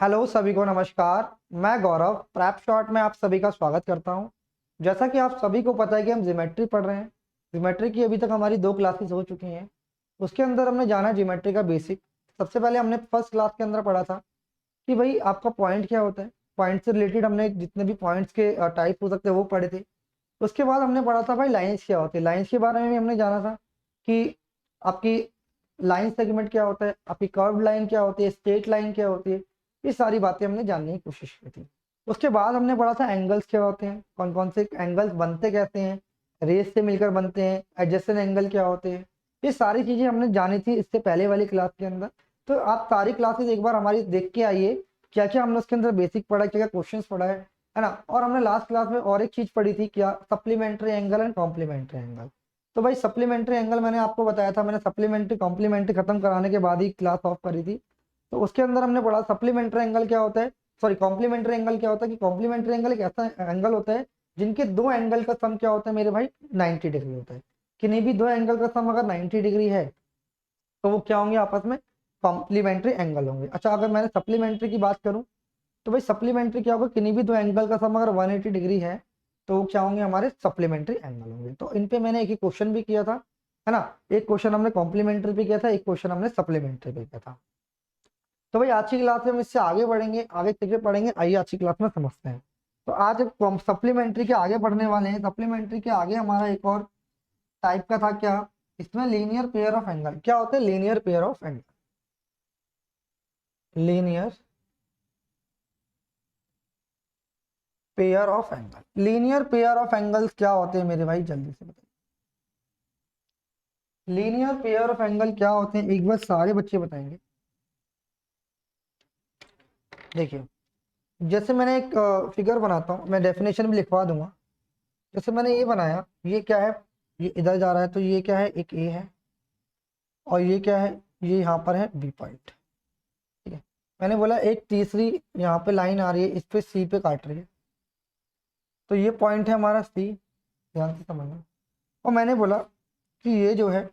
Hello सभी को नमस्कार। मैं गौरव प्रैप शॉट में आप सभी का स्वागत करता हूं। जैसा कि आप सभी को पता है कि हम ज्योमेट्री पढ़ रहे हैं। ज्योमेट्री की अभी तक हमारी 2 क्लासेस हो चुकी हैं। उसके अंदर हमने जाना ज्योमेट्री का बेसिक। सबसे पहले हमने फर्स्ट क्लास के अंदर पढ़ा था कि भाई आपका पॉइंट क्या होता है। पॉइंट से रिलेटेड हमने जितने भी पॉइंट्स के टाइप हो सकते हैं वो पढ़े थे। उसके बाद हमने पढ़ा था भाई लाइन्स क्या होती है। लाइन्स के बारे में भी हमने जाना था कि आपकी लाइन सेगमेंट क्या होता है, आपकी कर्व लाइन क्या होती है, स्ट्रेट लाइन क्या होती है। ये सारी बातें हमने जानने की कोशिश की थी। उसके बाद हमने पढ़ा था एंगल्स क्या होते हैं, कौन कौन से एंगल्स बनते कैसे हैं, रेस से मिलकर बनते हैं, एडजेसेंट एंगल क्या होते हैं। ये सारी चीजें हमने जानी थी इससे पहले वाली क्लास के अंदर। तो आप सारी क्लासेस एक बार हमारी देख के आइए, क्या क्या हमने उसके अंदर बेसिक पढ़ा, क्या क्या क्वेश्चंस पढ़ा है ना। और हमने लास्ट क्लास में और एक चीज पढ़ी थी, क्या, supplementary angle and complementary angle. तो भाई सप्लीमेंट्री एंगल मैंने आपको बताया था, मैंने सप्लीमेंट्री कॉम्प्लीमेंट्री खत्म कराने के बाद ही क्लास ऑफ करी थी। तो उसके अंदर हमने पढ़ा सप्लीमेंट्री एंगल क्या होता है, सॉरी कॉम्प्लीमेंट्री एंगल क्या होता है। कि कॉम्प्लीमेंट्री एंगल एक ऐसा एंगल होता है जिनके दो एंगल का सम क्या होता है मेरे भाई, 90 डिग्री होता है। किन्हीं भी दो एंगल का सम अगर 90 डिग्री है तो वो क्या होंगे, आपस में कॉम्प्लीमेंट्री एंगल होंगे। अच्छा, अगर मैंने सप्लीमेंट्री की बात करूं तो भाई सप्लीमेंट्री क्या होगा, किन्हीं भी दो एंगल का सम अगर 180 डिग्री है तो वो क्या होंगे, हमारे सप्लीमेंट्री एंगल होंगे। तो इन पे मैंने एक ही क्वेश्चन भी किया था, है ना। एक क्वेश्चन हमने कॉम्प्लीमेंट्री पे किया था, एक क्वेश्चन हमने सप्लीमेंट्री पे किया था। तो भाई आज की क्लास में हम इससे आगे बढ़ेंगे, आगे चीजें पढ़ेंगे। आइए आज की क्लास में समझते हैं। तो आज सप्लीमेंट्री के आगे बढ़ने वाले हैं। सप्लीमेंट्री के आगे हमारा एक और टाइप का था, क्या, इसमें लीनियर पेयर ऑफ एंगल क्या होते हैं, linear pair of angle, linear pair of angle. Linear pair of angles क्या होते हैं मेरे भाई, जल्दी से बताइए। लीनियर पेयर ऑफ एंगल क्या होते हैं, एक बार सारे बच्चे बताएंगे। देखिए, जैसे मैंने एक फिगर बनाता हूँ, मैं डेफिनेशन भी लिखवा दूंगा। जैसे मैंने ये बनाया, ये क्या है, ये इधर जा रहा है, तो ये क्या है, एक ए है। और ये क्या है, ये यहाँ पर है बी पॉइंट। ठीक है। मैंने बोला एक तीसरी यहाँ पे लाइन आ रही है, इस पे सी पे काट रही है, तो ये पॉइंट है हमारा सी। ध्यान से समझना। और मैंने बोला कि ये जो है,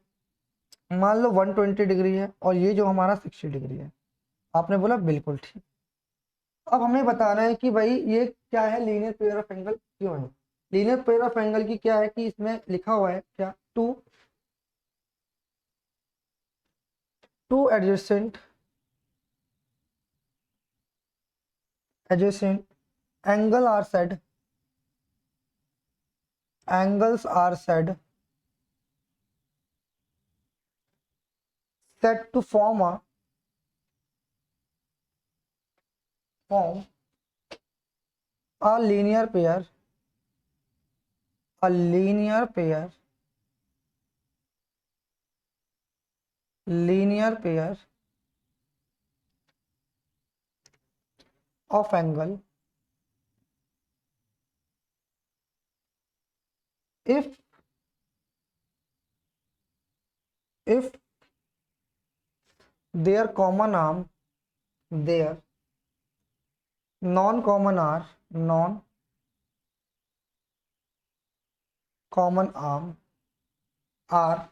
मान लो 120 डिग्री है और ये जो हमारा 60 डिग्री है। आपने बोला बिल्कुल ठीक। अब हमें बताना है कि भाई ये क्या है, लीनियर पेयर ऑफ एंगल क्यों है। लीनियर पेयर ऑफ एंगल की क्या है कि इसमें लिखा हुआ है क्या, two adjacent adjacent angle are said, angles are said to form a linear pair, a linear pair, linear pair of angle if if their common arm, their non common arm are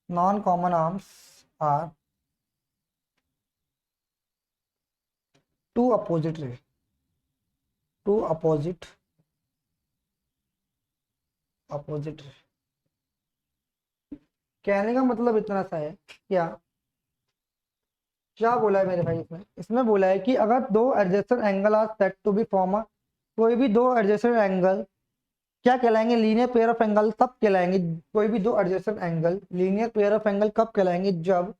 non common arms are two opposite ray, two opposite ray। कहने का मतलब इतना सा है, क्या क्या बोला है मेरे भाई, इसमें इसमें बोला है कि अगर दो adjacent angle are set to be form, कोई भी दो एडजेसेंट एंगल क्या कहलाएंगे, लीनियर पेयर ऑफ एंगल तब कहलाएंगे। कोई भी दो adjacent angle linear pair of angle कब कहलाएंगे, जब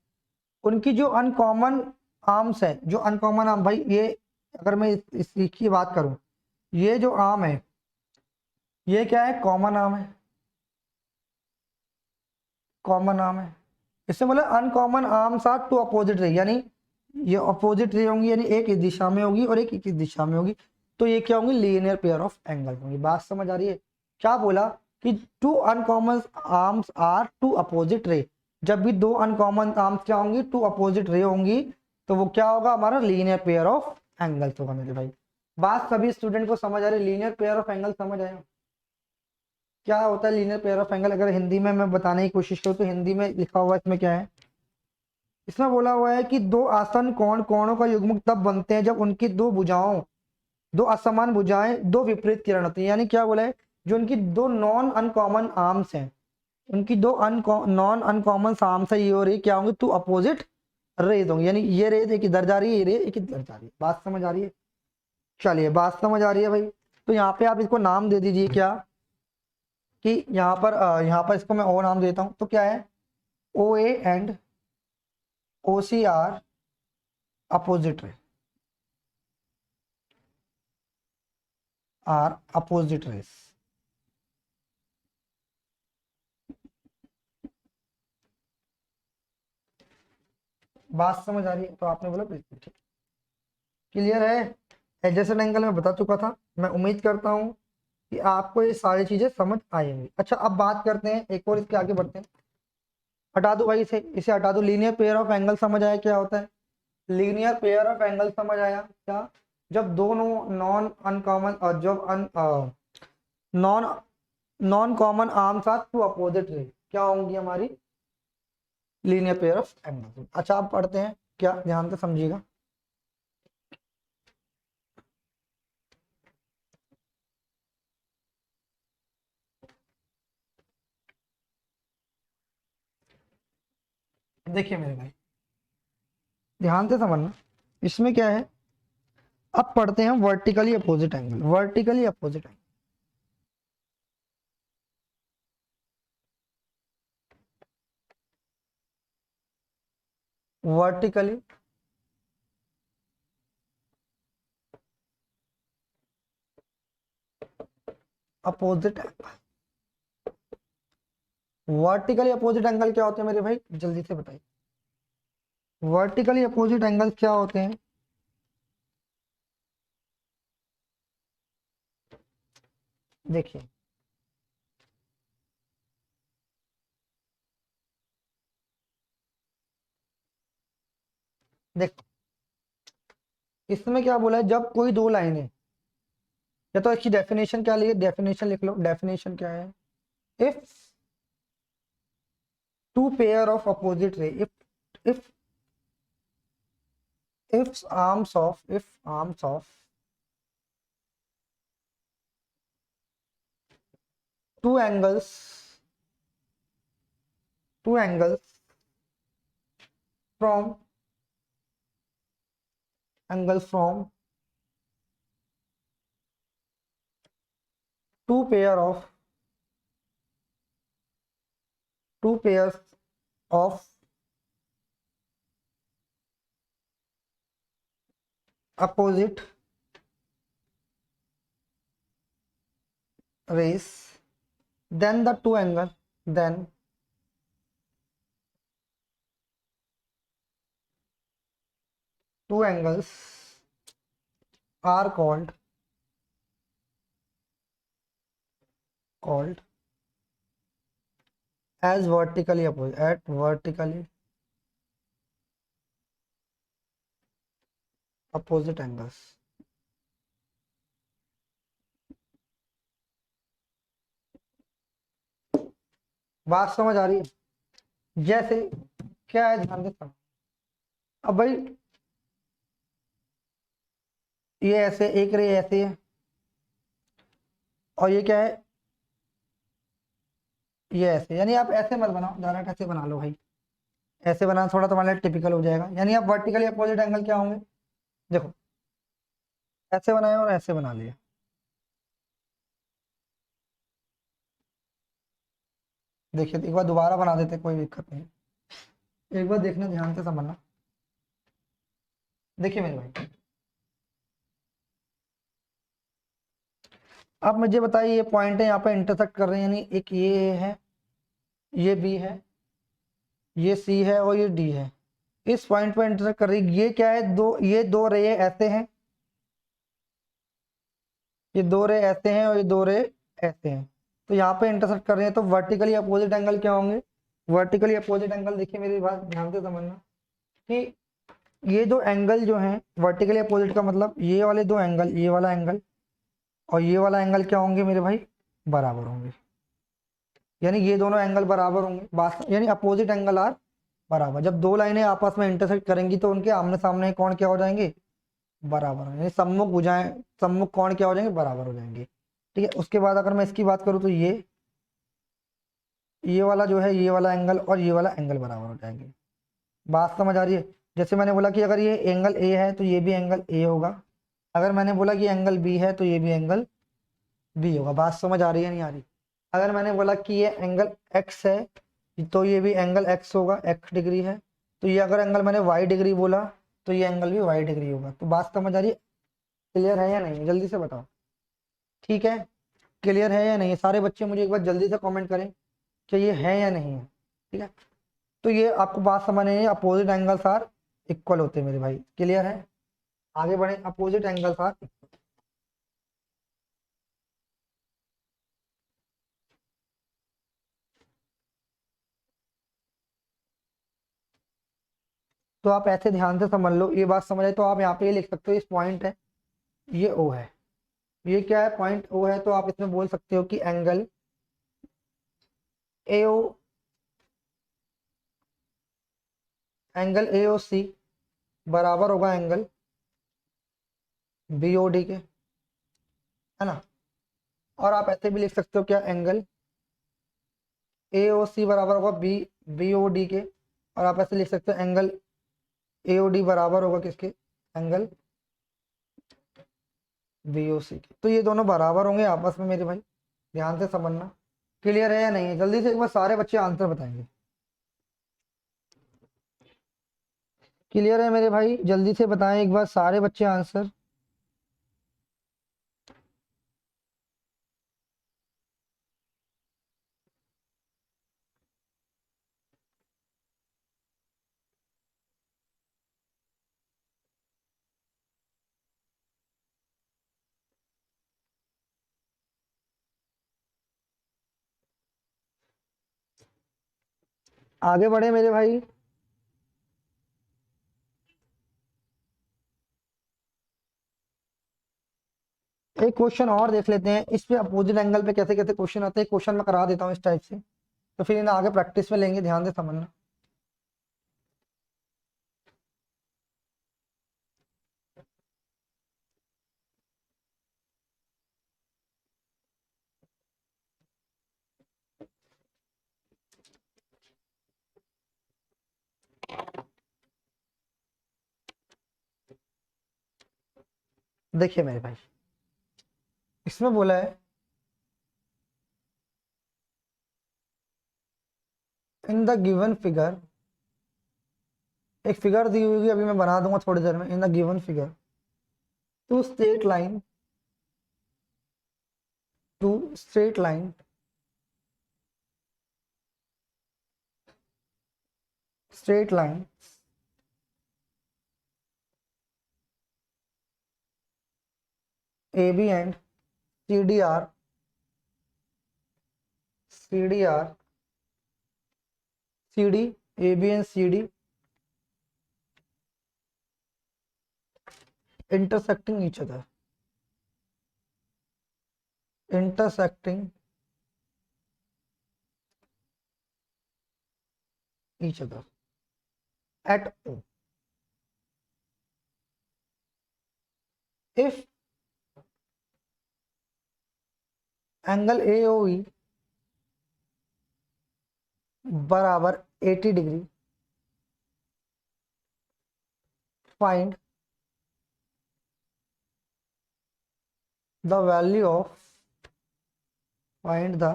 उनकी जो अनकॉमन आर्म्स है, जो अनकॉमन आर्म, भाई ये अगर मैं इसकी बात करूं, ये जो आर्म है ये क्या है, कॉमन आर्म है, कॉमन आर्म है। इससे मतलब uncommon arms are two opposite ray, यानी ये अपोजिट रे होंगी, यानी एक इस दिशा में होगी और एक इस दिशा में होगी। तो ये क्या होंगी, लीनियर पेयर ऑफ एंगल होंगी। बात समझ आ रही है। क्या बोला कि two uncommon arms are two opposite ray, जब भी दो अनकॉमन आर्म्स क्या होंगी, टू अपोजिट रे होंगी, तो वो क्या होगा, हमारा लीनियर पेयर ऑफ एंगल्स होगा मेरे भाई। बात सभी स्टूडेंट को समझ आ रही है, लीनियर पेयर ऑफ एंगल समझ आया। क्या होता है लीनियर पेयर ऑफ एंगल, अगर हिंदी में मैं बताने की कोशिश करूँ तो हिंदी में लिखा हुआ इसमें क्या है, इसमें बोला हुआ है कि दो आसन कोणों का युग्म तब बनते हैं जब उनकी दो भुजाओं, दो असमान भुजाएं, दो विपरीत किरण होती है। यानी क्या बोला है, जो उनकी दो नॉन अनकॉमन आर्म्स हैं, उनकी दो नॉन अनकॉमन आर्म्स है, ये और ये क्या होंगे, टू अपोजिट रेज होंगे। यानी ये रेज एक इधर जा रही है, ये रेज एक इधर जा रही है। बात समझ आ रही है? चलिए, बात समझ आ रही है भाई। तो यहाँ पे आप इसको नाम दे दीजिए क्या, कि यहाँ पर इसको मैं ओ नाम देता हूँ, तो क्या है, O A and O C are opposite ray, are opposite rays. बात समझ आ रही है? तो आपने बोला बिल्कुल ठीक, क्लियर है। एडजेसेंट एंगल में बता चुका था। मैं उम्मीद करता हूँ कि आपको ये सारी चीजें समझ आएंगी। अच्छा, अब बात करते हैं एक और, इसके आगे बढ़ते हैं। हटा दो भाई इसे, इसे हटा दो। लीनियर पेयर ऑफ एंगल समझ आया क्या होता है? लीनियर पेयर ऑफ एंगल समझ आया क्या, जब दोनों नॉन अनकॉमन और जब non non common arms are two opposite ray, क्या होंगी हमारी लीनियर पेयर ऑफ एंगल। अच्छा, आप पढ़ते हैं क्या, ध्यान से समझिएगा। देखिए मेरे भाई, ध्यान से समझना। इसमें क्या है, अब पढ़ते हैं vertically opposite angle. Vertically opposite angle, vertically opposite angle. Vertically opposite angle क्या होते हैं मेरे भाई, जल्दी से बताइए। वर्टिकली अपोजिट एंगल क्या होते हैं? देखिए, देखो इसमें क्या बोला है, जब कोई दो लाइनें, या तो इसकी डेफिनेशन क्या लिखी, डेफिनेशन लिख लो। डेफिनेशन क्या है, if two pair of opposite ray, if if arms of two angles from two pair of two pairs of opposite rays, then the two angles are called as vertically opposite angles। बात समझ आ रही है? जैसे क्या है, ध्यान देता हूं। अब भाई ये ऐसे एक रे ऐसे है, और ये क्या है, ये ऐसे। यानी आप ऐसे मत बनाओ, डायरेक्ट ऐसे बना लो भाई। ऐसे बनाना थोड़ा तुम्हारे लिए टिपिकल हो जाएगा। यानी आप वर्टिकली अपोजिट एंगल क्या होंगे, देखो ऐसे बनाए और ऐसे बना लिया। देखिए, एक बार दोबारा बना देते, कोई दिक्कत नहीं। एक बार देखना, ध्यान से समझना। देखिए मेरे भाई, अब मुझे बताइए, ये पॉइंट है यहाँ पे इंटरसेक्ट कर रहे हैं। यानी एक ये है, ये बी है, ये सी है और ये डी है। इस पॉइंट पे इंटरसेक्ट कर रही है। ये क्या है, दो, ये दो रे ऐसे हैं, ये दो रे ऐसे हैं और ये दो रे ऐसे हैं। तो यहाँ पे इंटरसेक्ट कर रहे हैं, तो वर्टिकली अपोजिट एंगल क्या होंगे? वर्टिकली अपोजिट एंगल, देखिए मेरी बात ध्यान से समझना, कि ये दो एंगल जो हैं वर्टिकली अपोजिट, का मतलब ये वाले दो एंगल, ये वाला एंगल और ये वाला एंगल क्या होंगे मेरे भाई, बराबर होंगे। यानी ये दोनों एंगल बराबर होंगे। बात, यानी अपोजिट एंगल आर बराबर। जब दो लाइनें आपस में इंटरसेक्ट करेंगी तो उनके आमने सामने कोण क्या हो जाएंगे, बराबर, यानी सम्मुख भुजाएं, सम्मुख कोण क्या हो जाएंगे, बराबर हो जाएंगे। ठीक है, उसके बाद अगर मैं इसकी बात करूँ तो ये वाला जो है, ये वाला एंगल और ये वाला एंगल बराबर हो जाएंगे। बात समझ आ रही है? जैसे मैंने बोला कि अगर ये एंगल ए है तो ये भी एंगल ए होगा, अगर मैंने बोला कि एंगल बी है तो ये भी एंगल बी होगा। बात समझ आ रही है नहीं आ रही? अगर मैंने बोला कि ये एंगल एक्स है तो ये भी एंगल एक्स होगा, एक्स डिग्री है। तो ये अगर एंगल मैंने वाई डिग्री बोला तो ये एंगल भी वाई डिग्री होगा। तो बात समझ आ रही है? क्लियर है या नहीं, जल्दी से बताओ। ठीक है, क्लियर है या नहीं? सारे बच्चे मुझे एक बार जल्दी से कमेंट करें कि ये है या नहीं है। ठीक है, तो ये आपको बात समझ नहीं है, अपोजिट एंगल्स आर इक्वल होते हैं मेरे भाई। क्लियर है? आगे बढ़े, अपोजिट एंगल्स आर इक्वल। तो आप ऐसे ध्यान से समझ लो, ये बात समझ आए तो आप यहाँ पे ये लिख सकते हो, इस पॉइंट है, ये ओ है, ये क्या है, पॉइंट ओ है। तो आप इसमें बोल सकते हो कि angle A O, angle A ओ सी बराबर होगा एंगल बी ओ डी के, है ना। और आप ऐसे भी लिख सकते हो क्या, एंगल ए ओ सी बराबर होगा बी बी ओ डी के। और आप ऐसे लिख सकते हो एंगल ए ओ डी बराबर होगा किसके, एंगल बी ओ सी के। तो ये दोनों बराबर होंगे आपस में मेरे भाई, ध्यान से समझना। क्लियर है या नहीं है? जल्दी से एक बार सारे बच्चे आंसर बताएंगे। क्लियर है मेरे भाई? जल्दी से बताएं एक बार सारे बच्चे आंसर। आगे बढ़े मेरे भाई। एक क्वेश्चन और देख लेते हैं, इस पे अपोजिट एंगल पे कैसे कैसे क्वेश्चन आते हैं। क्वेश्चन मैं करा देता हूँ इस टाइप से, तो फिर इन्हें आगे प्रैक्टिस में लेंगे, ध्यान से समझना। देखिए मेरे भाई, इसमें बोला है इन द गिवन फिगर, एक फिगर दी हुई है, अभी मैं बना दूंगा थोड़ी देर में। In the given figure two straight line, two straight line straight line AB and CDR, CDR, CD, AB and CD intersecting each other, intersecting each other at O. If angle AOE बराबर 80 degree, find the value of, find the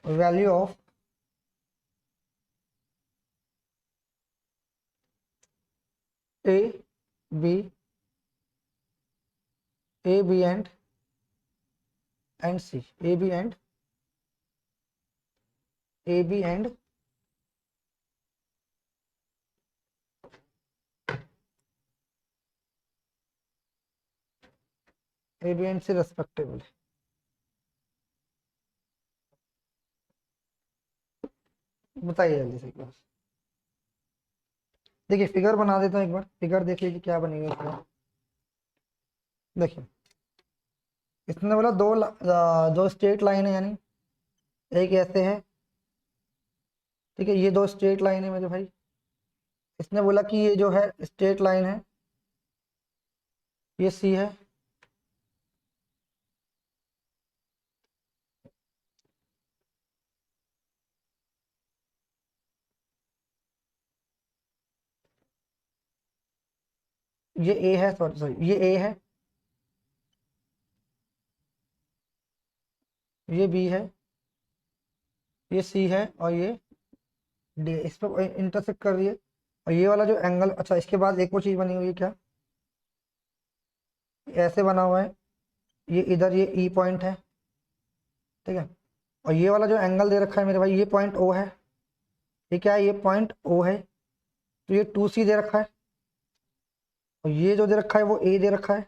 value of A, B, A, B and C, A, B and A, B and A, B and C respectively। बताइए जल्दी से एक बार। देखिए figure बना देता हूँ एक बार, फिगर देख लीजिए क्या बनेगा इसमें। देखिए इसने बोला दो स्ट्रेट लाइन है, यानी एक ऐसे है, ठीक है, ये दो स्ट्रेट लाइन है मेरे भाई। इसने बोला कि ये जो है स्ट्रेट लाइन है, ये सी है, ये ए है, सॉरी सॉरी, ये ए है, ये बी है, ये सी है, और ये डी, इस पर इंटरसेक्ट कर रही है। और ये वाला जो एंगल, अच्छा इसके बाद एक और चीज बनी हुई है क्या, ऐसे बना हुआ है, ये इधर ये ई पॉइंट है, ठीक है। और ये वाला जो एंगल दे रखा है मेरे भाई, ये पॉइंट ओ है, ये क्या है, ये पॉइंट ओ है, तो ये 2C दे रखा है। और ये जो दे रखा है वो ए दे रखा है,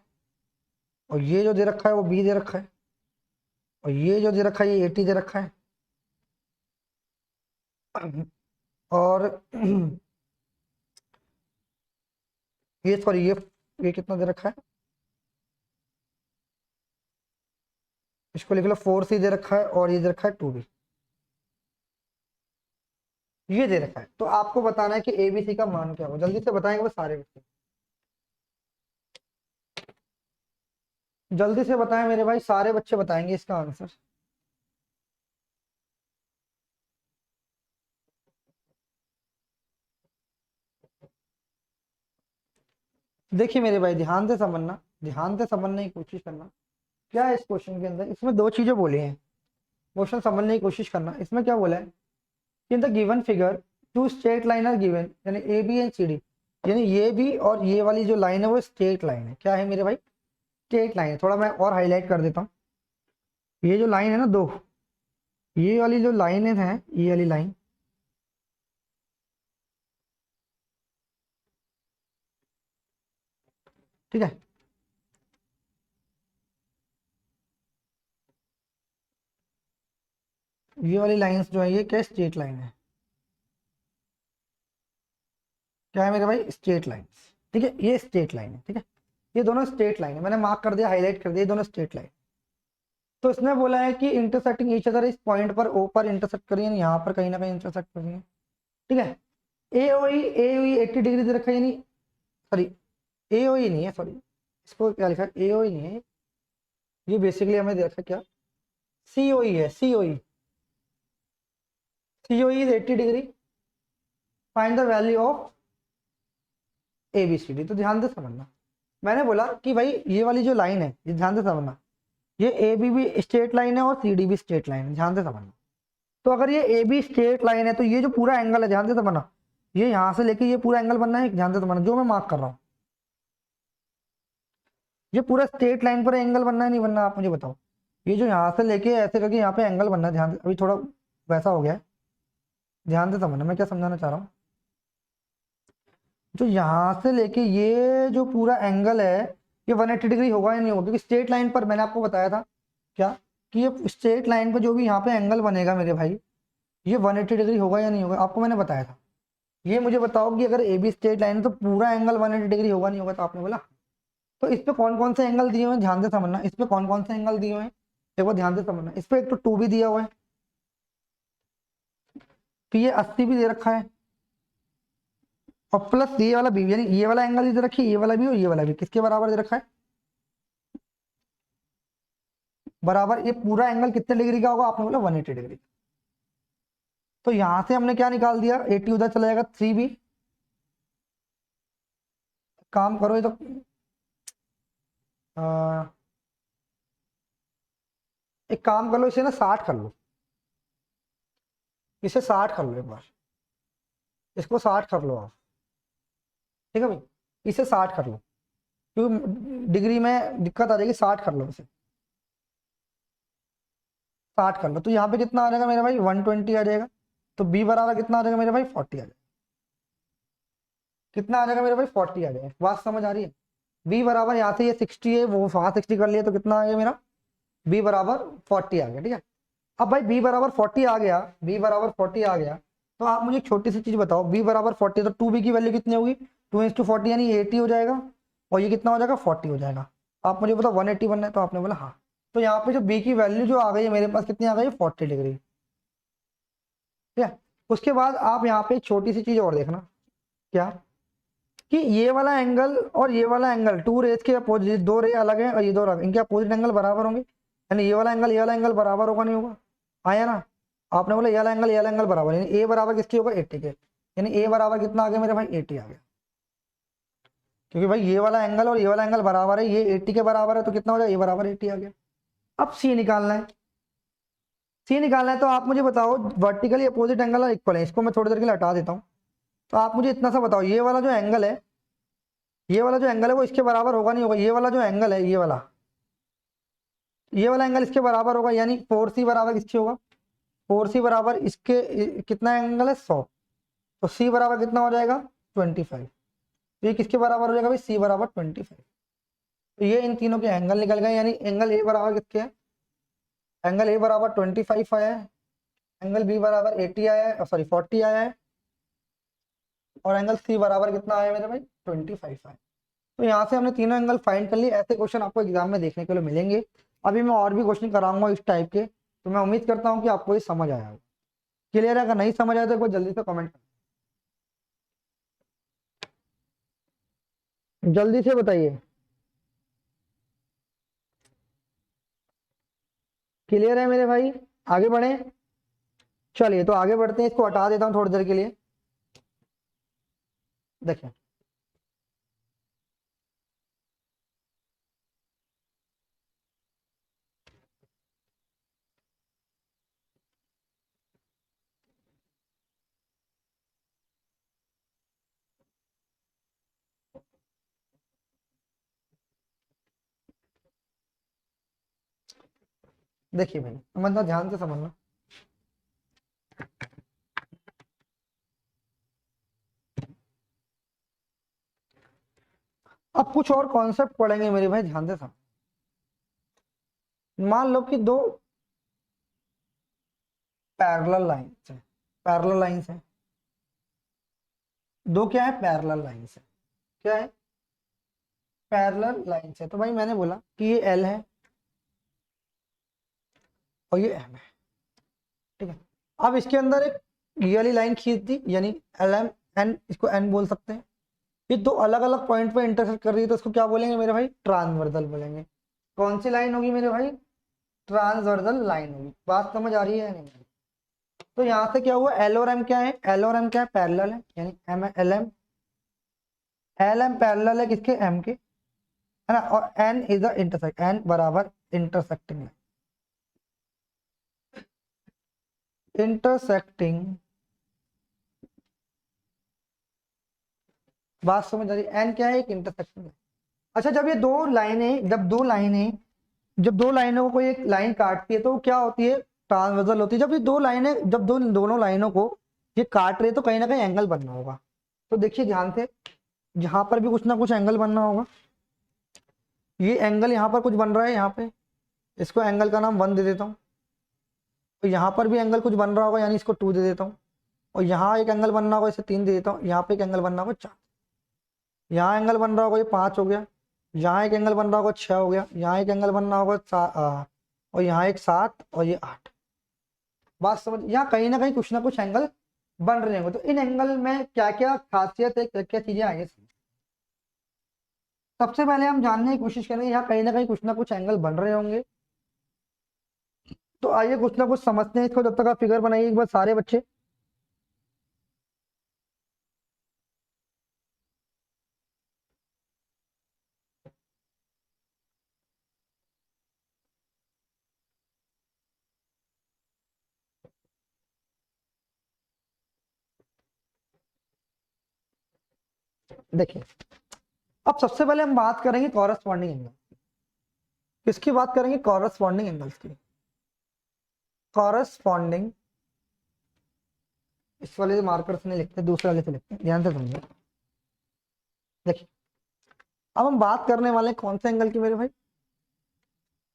और ये जो दे रखा है वो बी दे रखा है, और ये जो दे रखा है ये 80 दे रखा है। और ये सॉरी, ये कितना दे रखा है, इसको लिख लो 4C दे रखा है, और ये दे रखा है 2B, ये दे रखा है। तो आपको बताना है कि ABC का मान क्या हो, जल्दी से बताएंगे वो सारे बच्चे, जल्दी से बताएं मेरे भाई, सारे बच्चे बताएंगे इसका आंसर। देखिए मेरे भाई, ध्यान से समझना, ध्यान से समझने की कोशिश करना। क्या है इस क्वेश्चन के अंदर, इसमें दो चीजें बोली हैं, क्वेश्चन समझने की कोशिश करना। इसमें क्या बोला है, in the given figure two straight line are given, यानी A B and C D, यानी ये भी और ये वाली जो लाइन है वो स्ट्रेट लाइन है। क्या है मेरे भाई, स्ट्रेट लाइन है। थोड़ा मैं और हाईलाइट कर देता हूँ, ये जो लाइन है ना दो, ये वाली जो लाइन है, ये वाली लाइन, ठीक है, ये वाली लाइंस जो है ये क्या स्ट्रेट लाइन है, क्या है मेरे भाई, स्ट्रेट लाइन, ठीक है, ये स्ट्रेट लाइन है, ठीक है, ये दोनों स्ट्रेट लाइन है, मैंने मार्क कर दिया, हाईलाइट कर दिया, ये दोनों स्ट्रेट लाइन। तो इसने बोला है कि इंटरसेक्टिंग ईच अदर इस पॉइंट पर ओ पर इंटरसेक्ट करिए, यहाँ पर कहीं ना कहीं इंटरसेक्ट करिए, ठीक है। ए ओ ई 80 डिग्री दे रखा है, यानी सॉरी ए ओ ई नहीं है, सॉरी इसको क्या लिखा है, ए ओ ई नहीं है, ये बेसिकली हमें दे रखा है क्या, सी ओ ई है, C O E is 80 degree, find the value of A B C D. तो ध्यान से समझना, मैंने बोला कि भाई ये वाली जो लाइन है, ये ध्यान से समझना, ये ए बी भी स्ट्रेट लाइन है और सी डी भी स्ट्रेट लाइन है, ध्यान से समझना। तो अगर ये ए बी स्ट्रेट लाइन है तो ये जो पूरा एंगल है, ध्यान से समझना, ये यहाँ से लेके ये पूरा एंगल बनना है, ध्यान से समझना जो मैं मार्क कर रहा हूँ, ये पूरा स्ट्रेट लाइन पर एंगल बनना है नहीं बनना, आप मुझे बताओ। ये जो यहाँ से लेके ऐसे करके यहाँ पे एंगल बनना है, ध्यान से, अभी थोड़ा वैसा हो गया है, ध्यान से समझना मैं क्या समझाना चाह रहा हूँ। जो यहाँ से लेके ये जो पूरा एंगल है, ये 180 डिग्री होगा या नहीं होगा, क्योंकि स्ट्रेट लाइन पर मैंने आपको बताया था क्या, कि ये स्ट्रेट लाइन पर जो भी यहाँ पे एंगल बनेगा मेरे भाई, ये 180 डिग्री होगा या नहीं होगा, आपको मैंने बताया था। ये मुझे बताओ कि अगर ए बी स्ट्रेट लाइन है तो पूरा एंगल 180 डिग्री होगा नहीं होगा, तो आपने बोला। तो इस पे कौन कौन से एंगल दिए हुए हैं ध्यान से समझना, इस पे कौन कौन से एंगल दिए हुए हैं एक बार ध्यान से समझना। इस पे एक तो 2 भी दिया हुआ है, तो ये 80 भी दे रखा है, और प्लस ये वाला भी, यानी ये वाला एंगल इधर रखिए, ये वाला भी और ये वाला भी किसके बराबर दे रखा है, बराबर। ये पूरा एंगल कितने डिग्री का होगा, आपने बोला 180 डिग्री। तो यहां से हमने क्या निकाल दिया, 80 उधर चला जाएगा, 3B। काम करो, ये तो आ, एक काम कर लो, इसे ना 60 कर लो, इसे 60 कर लो एक बार, इसको 60 कर लो आप, ठीक है भाई, इसे 60 कर लो, क्योंकि डिग्री में दिक्कत आ जाएगी, 60 कर लो इसे, 60 कर लो। तो यहाँ पे कितना आ जाएगा मेरे भाई, 120 आ जाएगा। तो बी बराबर कितना आ जाएगा मेरे भाई, 40 आ जाएगा। कितना आ जाएगा मेरे भाई, 40 आ जाएगा। बात समझ आ रही है। बी बराबर यहाँ से ये 60 है, वो वहां 60 कर लिया, तो कितना आ गया मेरा, बी बराबर 40 आ गया, ठीक है। अब भाई बी बराबर 40 आ गया, बी बराबर 40 आ गया, तो आप मुझे एक छोटी सी चीज बताओ, बी बराबर 40 तो 2B की वैल्यू कितनी होगी, 2:40 यानी 80 हो जाएगा, और ये कितना हो जाएगा, 40 हो जाएगा। आप मुझे बताओ 180 बनना है, तो आपने बोला हाँ। तो यहाँ पे जो बी की वैल्यू जो आ गई है मेरे पास, कितनी आ गई है, 40 डिग्री। ठीक है। उसके बाद आप यहाँ पे एक छोटी सी चीज और देखना, क्या कि ये वाला एंगल और ये वाला एंगल, टू रेज के अपोजिट, दो रे अलग है और ये दो अलग, इनके अपोजिट एंगल बराबर होंगे, यानी ये वाला एंगल बराबर होगा नहीं होगा, आया ना। आपने बोला ये वाला एंगल बराबर, यानी ए बराबर किसकी होगा 80 के, यानी ए बराबर कितना आ गया मेरे भाई 80 आ गया, क्योंकि भाई ये वाला एंगल और ये वाला एंगल बराबर है, ये 80 के बराबर है, तो कितना हो जाएगा ए बराबर 80 आ गया। अब सी निकालना है, सी निकालना है तो आप मुझे बताओ, वर्टिकली अपोजिट एंगल और इक्वल है, इसको मैं थोड़ी देर के लिए हटा देता हूँ। तो आप मुझे इतना सा बताओ, ये वाला जो एंगल है, ये वाला जो एंगल है वो इसके बराबर होगा नहीं होगा, ये वाला जो एंगल है ये वाला एंगल इसके बराबर होगा, यानी 4c बराबर किसकी होगा, 4c बराबर इसके कितना एंगल है 100, तो c बराबर कितना हो जाएगा 25, तो ये किसके बराबर हो जाएगा भाई c बराबर 25। तो ये इन तीनों के एंगल निकल गए, यानी एंगल ए बराबर कितने है, एंगल ए बराबर 25 आया है, एंगल बी बराबर 80 आया है, सॉरी 40 आया है, और एंगल सी बराबर कितना आया मेरे भाई 25 आया। तो यहाँ से हमने तीनों एंगल फाइंड कर लिए। ऐसे क्वेश्चन आपको एग्जाम में देखने के लिए मिलेंगे, अभी मैं और भी क्वेश्चन कराऊंगा इस टाइप के, तो मैं उम्मीद करता हूँ कि आपको ये समझ आया होगा। क्लियर है? अगर नहीं समझ आया तो एक बार जल्दी से कमेंट जल्दी से बताइए। क्लियर है मेरे भाई? आगे बढ़े, चलिए तो आगे बढ़ते हैं, इसको हटा देता हूँ थोड़ी देर के लिए। देखिए देखिए मैंने समझना, ध्यान से समझना। अब कुछ और कॉन्सेप्ट पढ़ेंगे मेरे भाई, ध्यान से समझ। मान लो कि दो पैरेलल लाइंस है, पैरेलल लाइंस है, दो क्या है पैरेलल लाइंस है, क्या है पैरेलल लाइंस है। तो भाई मैंने बोला कि ये एल है और ये एम है, ठीक है। अब इसके अंदर एक ये वाली लाइन खींच दी, यानी एल एम एन, इसको एन बोल सकते हैं। ये दो अलग अलग पॉइंट पे इंटरसेक्ट कर रही है, तो इसको क्या बोलेंगे मेरे भाई ट्रांसवर्सल बोलेंगे। कौन सी लाइन होगी मेरे भाई ट्रांसवर्सल लाइन होगी। बात समझ आ रही है या नहीं? तो यहाँ से क्या हुआ, एल और एम क्या है, एल और एम क्या है पैरेलल है, यानी M L M, L M parallel है किसके एम के, है ना। और N is the intersect, N बराबर इंटरसेक्टिंग, इंटरसेक्टिंग। बात समझ आ रही है? एन क्या है एक इंटरसेक्शन है। अच्छा जब ये दो लाइनें, जब दो लाइनों को कोई एक लाइन काटती है तो क्या होती है ट्रांसवर्सल होती है। जब ये दो लाइनें, जब दोनों लाइनों को ये काट रहे तो कहीं ना कहीं एंगल बनना होगा। तो देखिए ध्यान से, यहाँ पर भी कुछ ना कुछ एंगल बनना होगा। ये एंगल यहाँ पर कुछ बन रहा है, यहाँ पे इसको एंगल का नाम 1 दे देता हूँ। तो यहाँ पर भी एंगल कुछ बन रहा होगा, यानी इसको 2 दे देता हूँ। और यहाँ एक एंगल बनना होगा, इसे 3 दे देता हूँ। यहाँ पे एक एंगल बनना होगा 4, यहाँ एंगल बन रहा होगा ये 5 हो गया, यहाँ एक एंगल बन रहा होगा 6 हो गया, यहाँ एक एंगल बनना होगा और यहाँ एक 7 और ये 8। बात समझ, यहाँ कहीं ना कुछ एंगल बन रहे होंगे। तो इन एंगल में क्या क्या खासियत है, क्या क्या चीजें आएंगी, सबसे पहले हम जानने की कोशिश करेंगे। यहाँ कहीं ना कुछ एंगल बन रहे होंगे, तो आइए कुछ ना कुछ समझते हैं इसको। जब तक आप फिगर बनाइए एक बार सारे बच्चे। देखिए अब सबसे पहले हम बात करेंगे कॉरस्पॉन्डिंग एंगल। किसकी बात करेंगे? कॉरस्पॉन्डिंग एंगल्स की। कॉरस्पॉन्डिंग, इस वाले मार्कर से नहीं लिखते, दूसरे वाले से लिखते हैं, ध्यान से समझिए। देखिए अब हम बात करने वाले हैं कौन से एंगल की मेरे भाई,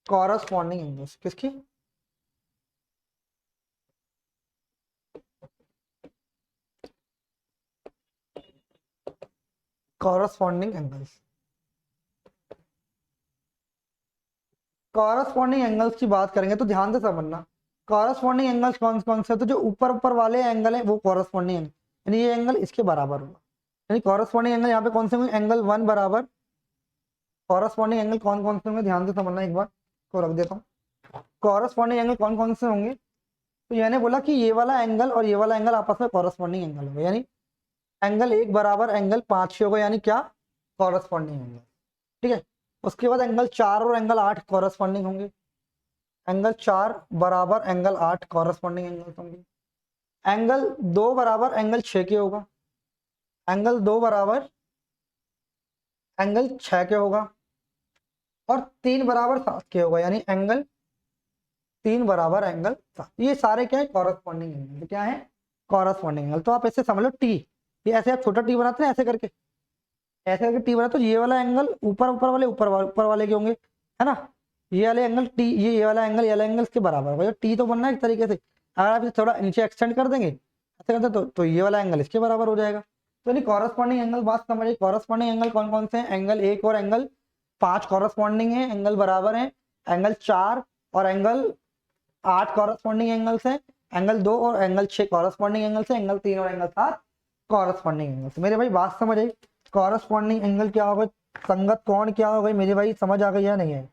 कॉरस्पॉन्डिंग एंगल्स। किसकी? Corresponding angles. कॉरस्पॉन्डिंग एंगल्स की बात करेंगे तो ध्यान से समझना, कॉरस्पॉन्डिंग एंगल्स कौन कौन से, तो जो ऊपर ऊपर वाले एंगल है वो कॉरस्पॉन्डिंग एंगल, यानी ये एंगल इसके बराबर होगा, यानी कॉरस्पॉन्डिंग एंगल यहाँ पे कौन से होंगे, एंगल 1 बराबर, कॉरस्पॉन्डिंग एंगल कौन कौन से होंगे ध्यान से समझना, एक बार को रख देता हूँ। कॉरस्पॉन्डिंग एंगल कौन कौन से होंगे, तो यानी बोला कि ये वाला एंगल और ये वाला एंगल आपस में कॉरस्पॉन्डिंग एंगल होगा, यानी एंगल 1 बराबर एंगल 5 से होगा, यानी क्या, कॉरस्पॉन्डिंग एंगल। ठीक है, उसके बाद एंगल 4 और एंगल 8 कॉरस्पॉन्डिंग होंगे, एंगल 4 बराबर एंगल 8 कॉरस्पॉन्डिंग एंगल होंगे। एंगल 2 बराबर एंगल 6 के होगा, एंगल 2 बराबर एंगल 6 के होगा, और 3 बराबर 7 के होगा, यानी एंगल 3 बराबर एंगल 7। ये सारे क्या है, कॉरस्पॉन्डिंग एंगल, क्या है, कॉरस्पॉन्डिंग एंगल। तो आप ऐसे समझ लो टी, ये ऐसे आप छोटा टी बनाते हैं ऐसे करके, ऐसे करके टी बना, तो ये वाला एंगल ऊपर ऊपर वाले ऊपर वाले के होंगे, है ना, ये वाले एंगल टी, ये वाला एंगल ये वाला एंगल इसके बराबर होगा, टी तो बनना है एक तरीके से। अगर आप इसे थोड़ा नीचे एक्सटेंड कर देंगे ऐसे करते तो ये वाला एंगल इसके बराबर हो जाएगा। तो नहीं, कॉरस्पॉन्डिंग एंगल बात समझिए, कॉरस्पॉन्डिंग एंगल कौन कौन से हैं, एंगल 1 और एंगल 5 कॉरस्पॉन्डिंग है, एंगल बराबर है, एंगल 4 और एंगल 8 कॉरस्पॉन्डिंग एंगल्स हैं, एंगल 2 और एंगल 6 कॉरस्पॉन्डिंग एंगल्स हैं, एंगल 3 और एंगल 7 कॉरस्पॉन्डिंग एंगल्स। मेरे भाई बात समझ आई, कॉरस्पॉन्डिंग एंगल क्या होगा, संगत कोण क्या होगा, मेरे भाई समझ आ गई या नहीं है,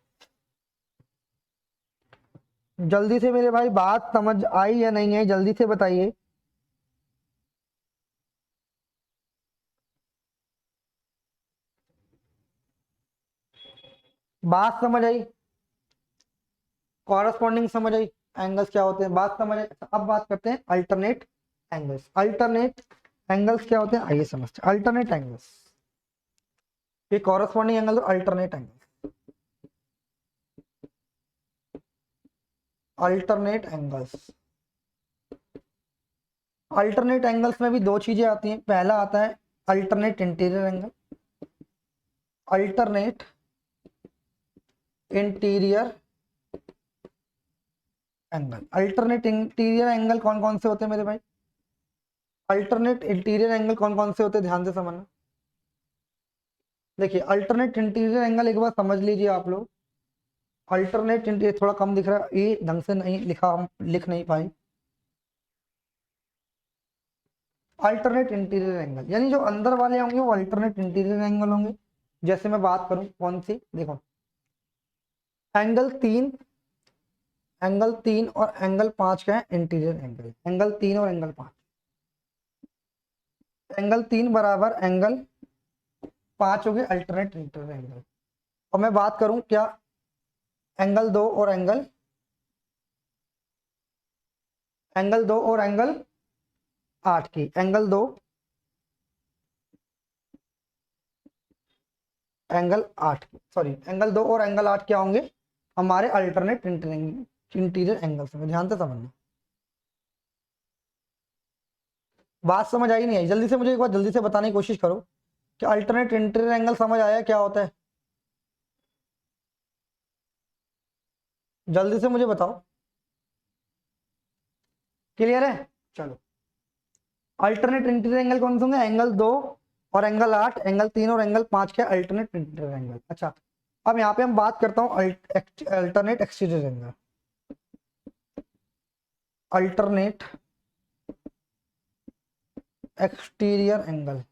जल्दी से मेरे भाई बात समझ आई या नहीं है, जल्दी से बताइए। बात समझ आई, कॉरस्पॉन्डिंग समझ आई, एंगल्स क्या होते हैं बात समझ आई। अब बात करते हैं अल्टरनेट एंगल्स। अल्टरनेट एंगल्स क्या होते हैं, आइए समझते हैं अल्टरनेट एंगल्स। ये कॉरस्पॉन्डिंग एंगल और alternate angle, alternate angles. Alternate angles में भी दो चीजें आती हैं, पहला आता है alternate interior angle, alternate interior angle. Alternate interior angle कौन कौन से होते हैं मेरे भाई, अल्टरनेट इंटीरियर एंगल कौन कौन से होते हैं ध्यान से समझना। देखिए अल्टरनेट इंटीरियर एंगल एक बार समझ लीजिए आप लोग, अल्टरनेट इंटीरियर थोड़ा कम दिख रहा है, ये ढंग से नहीं लिखा, हम लिख नहीं पाए। अल्टरनेट इंटीरियर एंगल यानी जो अंदर वाले होंगे वो अल्टरनेट इंटीरियर एंगल होंगे। जैसे मैं बात करूं कौन सी, देखो एंगल 3, एंगल 3 और एंगल 5 का है इंटीरियर एंगल, एंगल 3 और एंगल 5, एंगल 3 बराबर एंगल 5 हो गए अल्टरनेट इंटीरियर एंगल। और मैं बात करूं क्या, एंगल 2 और एंगल 2 और एंगल 8 की, एंगल 2 एंगल 8 की, सॉरी एंगल 2 और एंगल 8 क्या होंगे, हमारे अल्टरनेट इंटीरियर एंगल्स होंगे, ध्यान से समझना। बात समझ आई नहीं आई, जल्दी से मुझे एक बार जल्दी से बताने की कोशिश करो कि अल्टरनेट इंटीरियर एंगल समझ आया क्या होता है, जल्दी से मुझे बताओ, क्लियर है। चलो अल्टरनेट इंटीरियर एंगल कौन से होंगे, एंगल 2 और एंगल 8, एंगल 3 और एंगल 5 के अल्टरनेट इंटीरियर एंगल। अच्छा अब यहाँ पे हम बात करता हूँ alternate exterior angle, alternate exterior angle.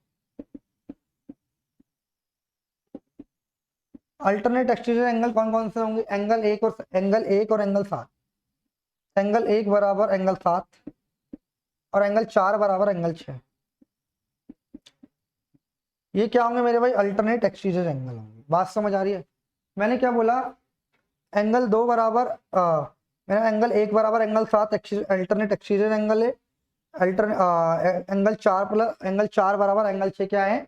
Alternate exterior angle कौन कौन से होंगे, एंगल 1 और एंगल 7, एंगल 1 बराबर एंगल 7 और एंगल 4 बराबर एंगल 6, ये क्या होंगे मेरे भाई, अल्टरनेट एक्सटीरियर एंगल होंगे। बात समझ आ रही है, मैंने क्या बोला, एंगल 2 बराबर मेरा एंगल 1 बराबर एंगल 7 अल्टरनेट एक्सटीरियर एंगल है, अल्टर एंगल 4 प्लस एंगल 4 बराबर एंगल 6 क्या है,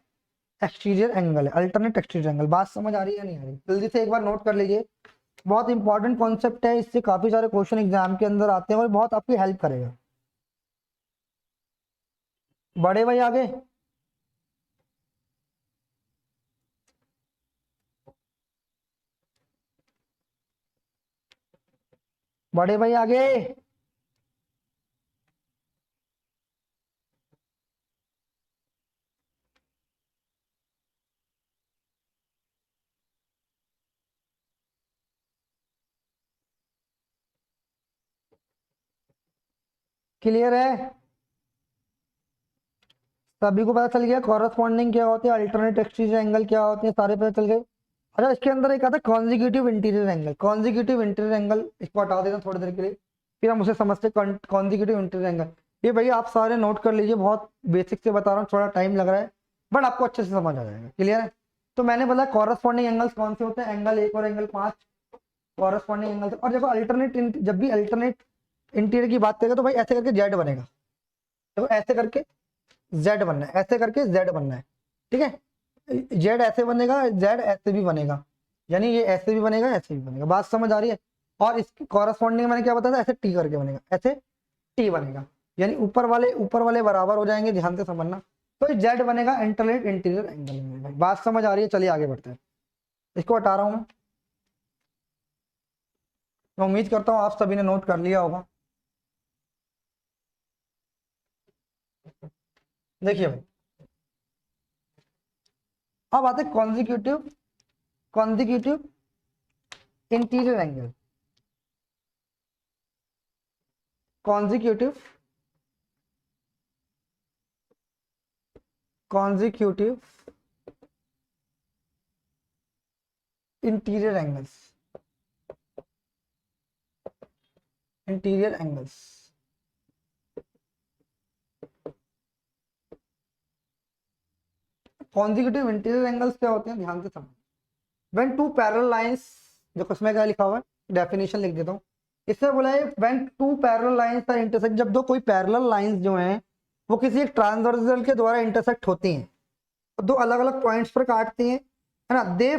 एक्सटीरियर एंगल है, अल्टरनेट एक्सटीरियर एंगल। बात समझ आ रही है या नहीं आ रही, जल्दी से एक बार नोट कर लीजिए, बहुत इंपॉर्टेंट कॉन्सेप्ट है, इससे काफी सारे क्वेश्चन एग्जाम के अंदर आते हैं और बहुत आपकी हेल्प करेगा। बड़े भाई आगे, बड़े भाई आगे, क्लियर है? सभी को पता चल गया कॉरस्पॉन्डिंग क्या होती है, अल्टरनेट एक्सटीरियर एंगल क्या होते हैं, सारे पता चल गए। अच्छा, इसके अंदर एक आता है consecutive interior angle. Consecutive interior angle इसको हटा देना थोड़ी देर के लिए, फिर हम उसे समझते हैं। कॉन्जिक्यूटिव इंटीरियर एंगल ये भैया आप सारे नोट कर लीजिए, बहुत बेसिक से बता रहा हूँ, थोड़ा टाइम लग रहा है बट आपको अच्छे से समझ आ जाएगा। क्लियर है? तो मैंने बोला कॉरस्पॉन्डिंग एंगल्स कौन से होते हैं, एंगल 1 और एंगल 5 कॉरस्पॉन्डिंग एंगल। और देखो अल्टरनेट, जब भी अल्टरनेट इंटीरियर की बात करेगा तो भाई ऐसे करके जेड बनेगा। देखो ऐसे करके जेड बनना है, ऐसे करके जेड बनना है, ठीक है? जेड ऐसे बनेगा, जेड ऐसे भी बनेगा, यानी ये ऐसे भी बनेगा, ऐसे भी बनेगा। बात समझ आ रही है? और इसकी कॉरस्पॉन्डिंग मैंने क्या बताया था, ऐसे टी करके बनेगा, ऐसे टी बनेगा, यानी ऊपर वाले बराबर हो जाएंगे, ध्यान से समझना। तो जेड बनेगा अल्टरनेट इंटीरियर एंगल में। बात समझ आ रही है? चलिए आगे बढ़ते हैं। इसको हटा रहा हूं मैं उम्मीद करता हूं आप सभी ने नोट कर लिया होगा। देखिए भाई, अब आते consecutive consecutive interior angle. Consecutive consecutive interior angles. Interior angles consecutive interior angles क्या होते हैं, ध्यान से समझ। व्हेन टू पैरेलल लाइंस, देखो इसमें क्या लिखा हुआ है, डेफिनेशन लिख देता हूँ। इससे बोला है when two parallel lines are intersect, जब दो कोई पैरेलल लाइंस जो हैं वो किसी एक ट्रांसवर्सल के द्वारा इंटरसेक्ट होती हैं, दो अलग अलग पॉइंट्स पर काटती हैं, है ना, they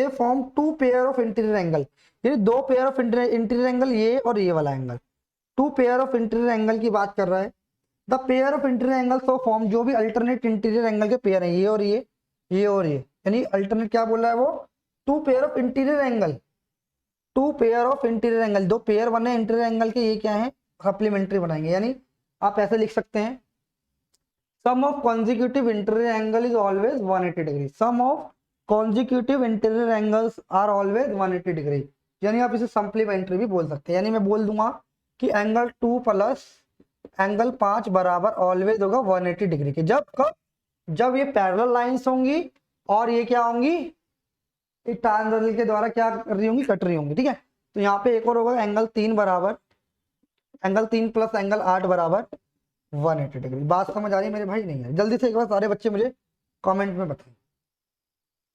form two pair of interior angle. यानी दो पेयर ऑफ इंटीरियर एंगल, ये और ये वाला angle, two pair of interior angle की बात कर रहा है। The pair of interior angle so form, जो भी अल्टरनेट इंटीरियर एंगल के पेयर हैं, ये और ये और ये, यानी अल्टरनेट क्या बोल रहा है वो, two pair of interior angle, two pair of interior angle, दो पेयर बने इंटीरियर एंगल के, ये क्या है, सप्लीमेंट्री बनाएंगे। यानी आप ऐसे लिख सकते हैं, sum of consecutive interior angle is always 180 degree. Sum of consecutive interior angles are always 180 degree. यानी आप इसे सप्लीमेंट्री भी बोल सकते हैं। यानी मैं बोल दूंगा कि एंगल 2 प्लस एंगल 5 बराबर ऑलवेज होगा 180 डिग्री के। जब कब, जब ये पैरेलल लाइंस होंगी और ये क्या होंगी, ट्रांसवर्सल के द्वारा क्या कर रही होंगी, कट रही होंगी। ठीक है, तो यहाँ पे एक और होगा एंगल 3 बराबर, एंगल 3 प्लस एंगल 8 बराबर 180 डिग्री। बात समझ आ रही है मेरे भाई? नहीं है? जल्दी से एक बार सारे बच्चे मुझे कमेंट में बताएं,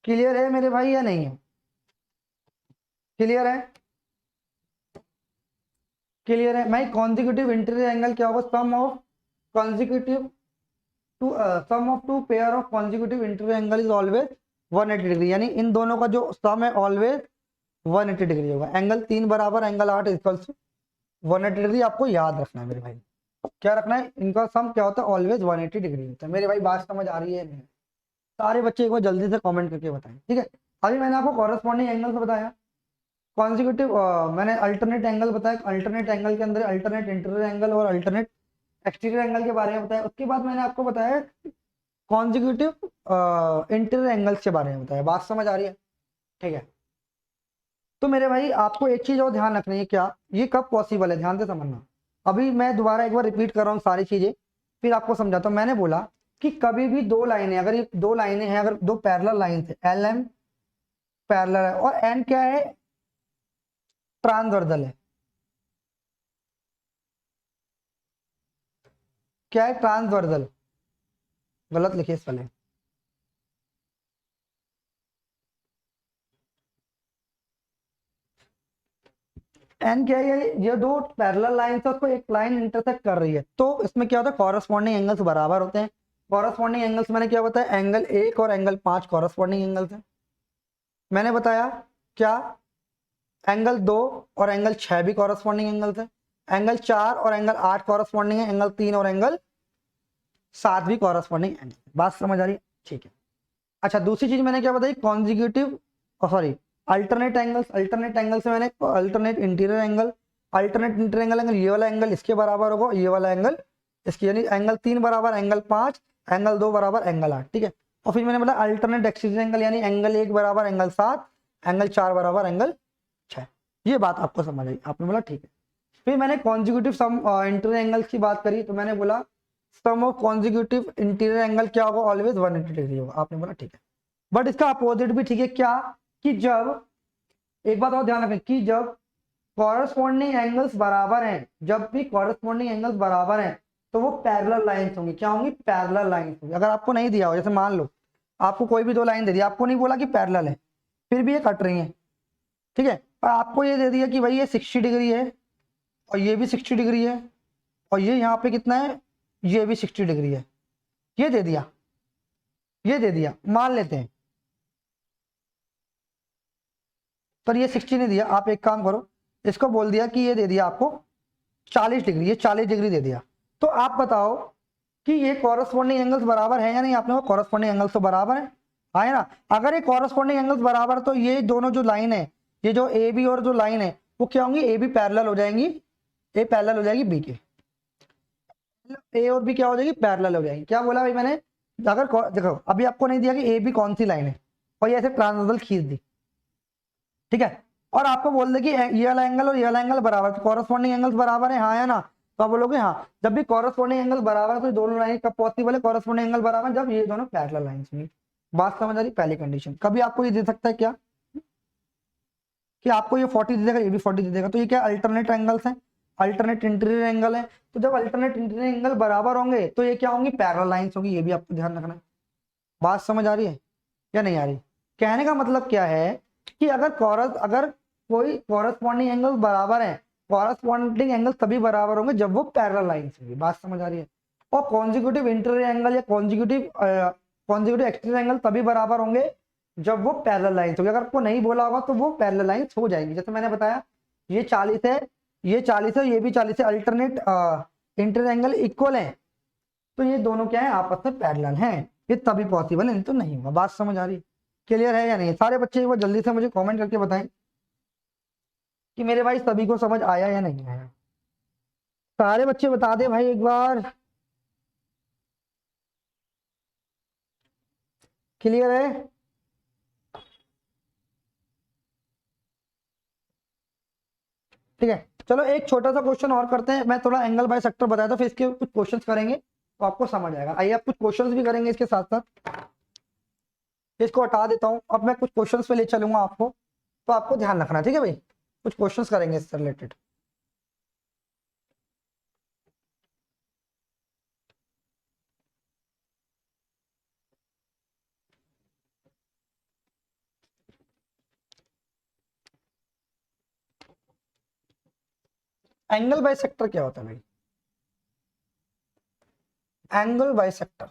क्लियर है मेरे भाई या नहीं है? क्लियर है? क्लियर है? मैं कॉन्जिक्यूटिव इंटीरियर एंगल क्या होगा, sum of consecutive two sum of two pair of consecutive interior angle is always 180 degree. यानी इन दोनों का जो सम है ऑलवेज 180 डिग्री होगा। एंगल 3 बराबर एंगल 8 इक्वल्स 180 डिग्री। आपको याद रखना है मेरे भाई, क्या रखना है, इनका सम क्या होता है, ऑलवेज 180 डिग्री होता है। मेरे भाई बात समझ आ रही है नहीं? सारे बच्चे एक बार जल्दी से कमेंट करके बताएं। ठीक है, अभी मैंने आपको कॉरेस्पॉन्डिंग एंगल से बताया, कॉन्जिक्यूटिव मैंने अल्टरनेट एंगल बताया, अल्टरनेट एंगल के अंदर अल्टरनेट इंटीरियर एंगल और अल्टरनेट एक्सटीरियर एंगल के बारे में बताया। उसके बाद मैंने आपको बताया कॉन्जिक्यूटिव इंटीरियर एंगल्स के बारे में बताया। बात समझ आ रही है? ठीक है, तो मेरे भाई आपको एक चीज और ध्यान रखनी है, क्या, ये कब पॉसिबल है, ध्यान से समझना। अभी मैं दोबारा एक बार रिपीट कर रहा हूँ सारी चीजें, फिर आपको समझाता हूँ। मैंने बोला कि कभी भी दो लाइनें, अगर ये दो लाइनें हैं, अगर दो पैरेलल लाइन है, एल एम पैरेलल है और एन क्या है, ट्रांसवर्सल है। क्या है, ट्रांसवर्सल, गलत लिखे इस वाले, एन क्या है, ये दो पैरेलल लाइन है, उसको एक लाइन इंटरसेक्ट कर रही है, तो इसमें क्या होता है, कॉरस्पॉन्डिंग एंगल्स बराबर होते हैं। कॉरस्पॉन्डिंग एंगल्स मैंने क्या बताया, एंगल 1 और एंगल 5 कॉरस्पॉन्डिंग एंगल्स है। मैंने बताया क्या, एंगल 2 और एंगल 6 भी कॉरस्पॉन्डिंग एंगल्स है। एंगल 4 और एंगल 8 कॉरस्पॉन्डिंग है। एंगल 3 और एंगल 7 भी कॉरस्पॉन्डिंग एंगल। बात समझ आ रही है? ठीक है। अच्छा, दूसरी चीज मैंने क्या बताई, consecutive, sorry, alternate angles. Alternate angle से मैंने alternate interior angle, alternate interior angle ये वाला एंगल इसके बराबर होगा, ये वाला एंगल इसके, यानी एंगल 3 बराबर एंगल 5, एंगल 2 बराबर एंगल 8। ठीक है, और फिर मैंने बोला अल्टरनेट एक्सटीरियर एंगल, यानी एंगल 1 बराबर एंगल 7, एंगल 4 बराबर एंगल 6। ये बात आपको समझ आई? आपने बोला ठीक है। फिर मैंने कॉन्जिक्यूटिव सम इंटीरियर एंगल्स की बात करी, तो मैंने बोला सम ऑफ कॉन्जिक्यूटिव इंटीरियर एंगल क्या होगा, ऑलवेज 180 डिग्री होगा। आपने बोला ठीक है, बट इसका अपोजिट भी ठीक है। क्या कि जब, एक बात और ध्यान रखें कि जब कॉरस्पॉन्डिंग एंगल्स बराबर हैं, जब भी कॉरस्पॉन्डिंग एंगल्स बराबर हैं तो वो पैरेलल लाइंस होंगी। क्या होंगी? पैरेलल लाइंस होंगी। अगर आपको नहीं दिया हो, जैसे मान लो आपको कोई भी दो लाइन दे दिया, आपको नहीं बोला कि पैरेलल है, फिर भी ये कट रही है, ठीक है, पर आपको ये दे दिया कि भाई ये 60 डिग्री है और ये भी 60 डिग्री है और ये यहाँ पे कितना है, ये भी 60 डिग्री है, ये दे दिया, ये दे दिया, मान लेते हैं, पर ये 60 नहीं दिया। आप एक काम करो, इसको बोल दिया कि ये दे दिया आपको 40 डिग्री, ये 40 डिग्री दे दिया। तो आप बताओ कि ये कॉरस्पॉन्डिंग एंगल्स बराबर है या नहीं? आपने कॉरस्पॉन्डिंग एंगल्स तो बराबर है, हाँ है ना। अगर ये कॉरस्पॉन्डिंग एंगल्स बराबर, तो ये दोनों जो लाइन है, ये जो ए बी और जो लाइन है वो क्या होंगी? ए बी पैरेलल हो जाएंगी, ए पैरेलल हो जाएगी बी के, ए और बी क्या हो जाएगी? पैरेलल हो जाएगी। क्या बोला भाई मैंने? अगर देखो अभी आपको नहीं दिया कि ए बी कौन सी लाइन है और ये ऐसे ट्रांसवर्सल खींच दी, ठीक है, और आपको बोल दे कि ये वाला एंगल और ये वाला एंगल बराबर, तो कॉरस्पॉन्डिंग एंगल्स बराबर है, हाँ या ना? तो आप बोलोगे हाँ। जब भी कॉरस्पॉन्डिंग एंगल बराबर है तो दोनों लाइन कब पॉसिबल है? कॉरस्पॉन्डिंग एंगल बराबर जब ये दोनों पैरेलल लाइंस होंगी। बात समझ आ रही? पहली कंडीशन। कभी आपको ये दे सकता है क्या कि आपको ये 40 दे देगा, ये भी 40 दे देगा, तो ये क्या अल्टरनेट एंगल्स हैं, अल्टरनेट इंटीरियर एंगल है। तो जब अल्टरनेट इंटीरियर एंगल बराबर होंगे तो ये क्या होंगी? पैरेलल लाइंस होगी। ये भी आपको ध्यान रखना है। बात समझ आ रही है या नहीं आ रही? कहने का मतलब क्या है कि अगर कोई कॉरस्पॉन्डिंग एंगल बराबर है, कॉरस्पॉन्डिंग एंगल तभी बराबर होंगे जब वो पैरेलल लाइंस होंगी। बात समझ आ रही है? और कॉन्जिक्यूटिव इंटीरियर एंगल या कॉन्जिक्यूटिव एक्सटीरियर एंगल तभी बराबर होंगे जब वो पैरेलल लाइंस होगी। अगर आपको नहीं बोला होगा तो वो पैरेलल लाइंस हो जाएंगी। जैसे मैंने बताया ये 40 है, ये 40 है, ये भी 40 है, अल्टरनेट इंटीरियर एंगल इक्वल है, तो ये दोनों क्या है? आपस में पैरेलल हैं, ये तभी पॉसिबल है, नहीं तो नहीं होगा। बात समझ आ रही? क्लियर है या नहीं? सारे बच्चे एक बार जल्दी से मुझे कमेंट करके बताएं कि मेरे भाई सभी को समझ आया या नहीं आया। सारे बच्चे बता दे भाई एक बार। क्लियर है? ठीक है, चलो एक छोटा सा क्वेश्चन और करते हैं। मैं थोड़ा एंगल बाय सेक्टर बताया था, फिर इसके कुछ क्वेश्चंस करेंगे तो आपको समझ आएगा। आइए आप कुछ क्वेश्चंस भी करेंगे इसके साथ साथ। इसको हटा देता हूँ, अब मैं कुछ क्वेश्चंस पे ले चलूंगा आपको, तो आपको ध्यान रखना, ठीक है भाई? कुछ क्वेश्चंस करेंगे इससे रिलेटेड। एंगल बाय सेक्टर क्या होता है भाई? Angle by sector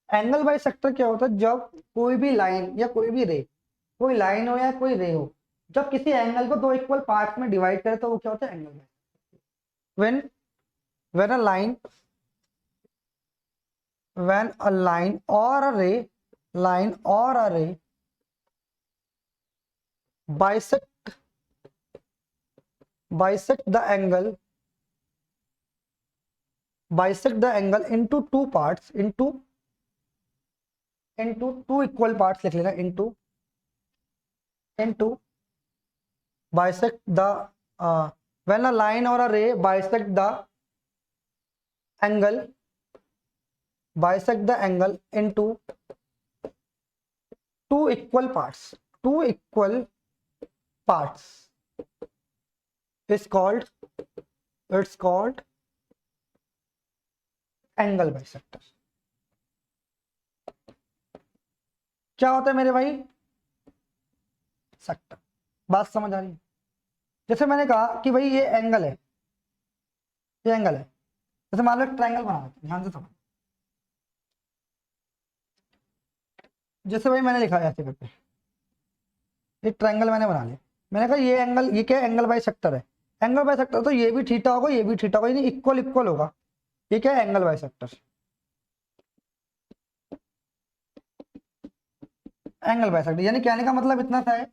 angle by sector क्या होता है? जब कोई भी लाइन या कोई भी रे, कोई लाइन हो या कोई रे हो, जब किसी एंगल को दो इक्वल पार्ट्स में डिवाइड करे तो वो क्या होता है? Angle by. When when a line when a line or a ray bisect the angle into two parts, into two equal parts, लिख लेना, into bisect the when a line or a ray bisect the angle into two equal parts is called, it's called angle bisector. क्या होता है मेरे भाई? Sector. बात समझ आ रही है? जैसे मैंने कहा कि भाई ये एंगल है, ये एंगल है, जैसे मान लो ट्रायंगल बना लेते हैं, ध्यान से समझ। जैसे भाई मैंने लिखा है ऐसे करके, ये ट्रायंगल मैंने बना लिया, मैंने कहा ये एंगल, ये क्या? एंगल बाय सेक्टर है। एंगल बाय सेक्टर तो ये भी थीटा होगा, ये भी थीटा होगा, यानी इक्वल इक्वल होगा। ये क्या है? Angle by sector. Angle by sector यानी कहने का मतलब इतना सा है,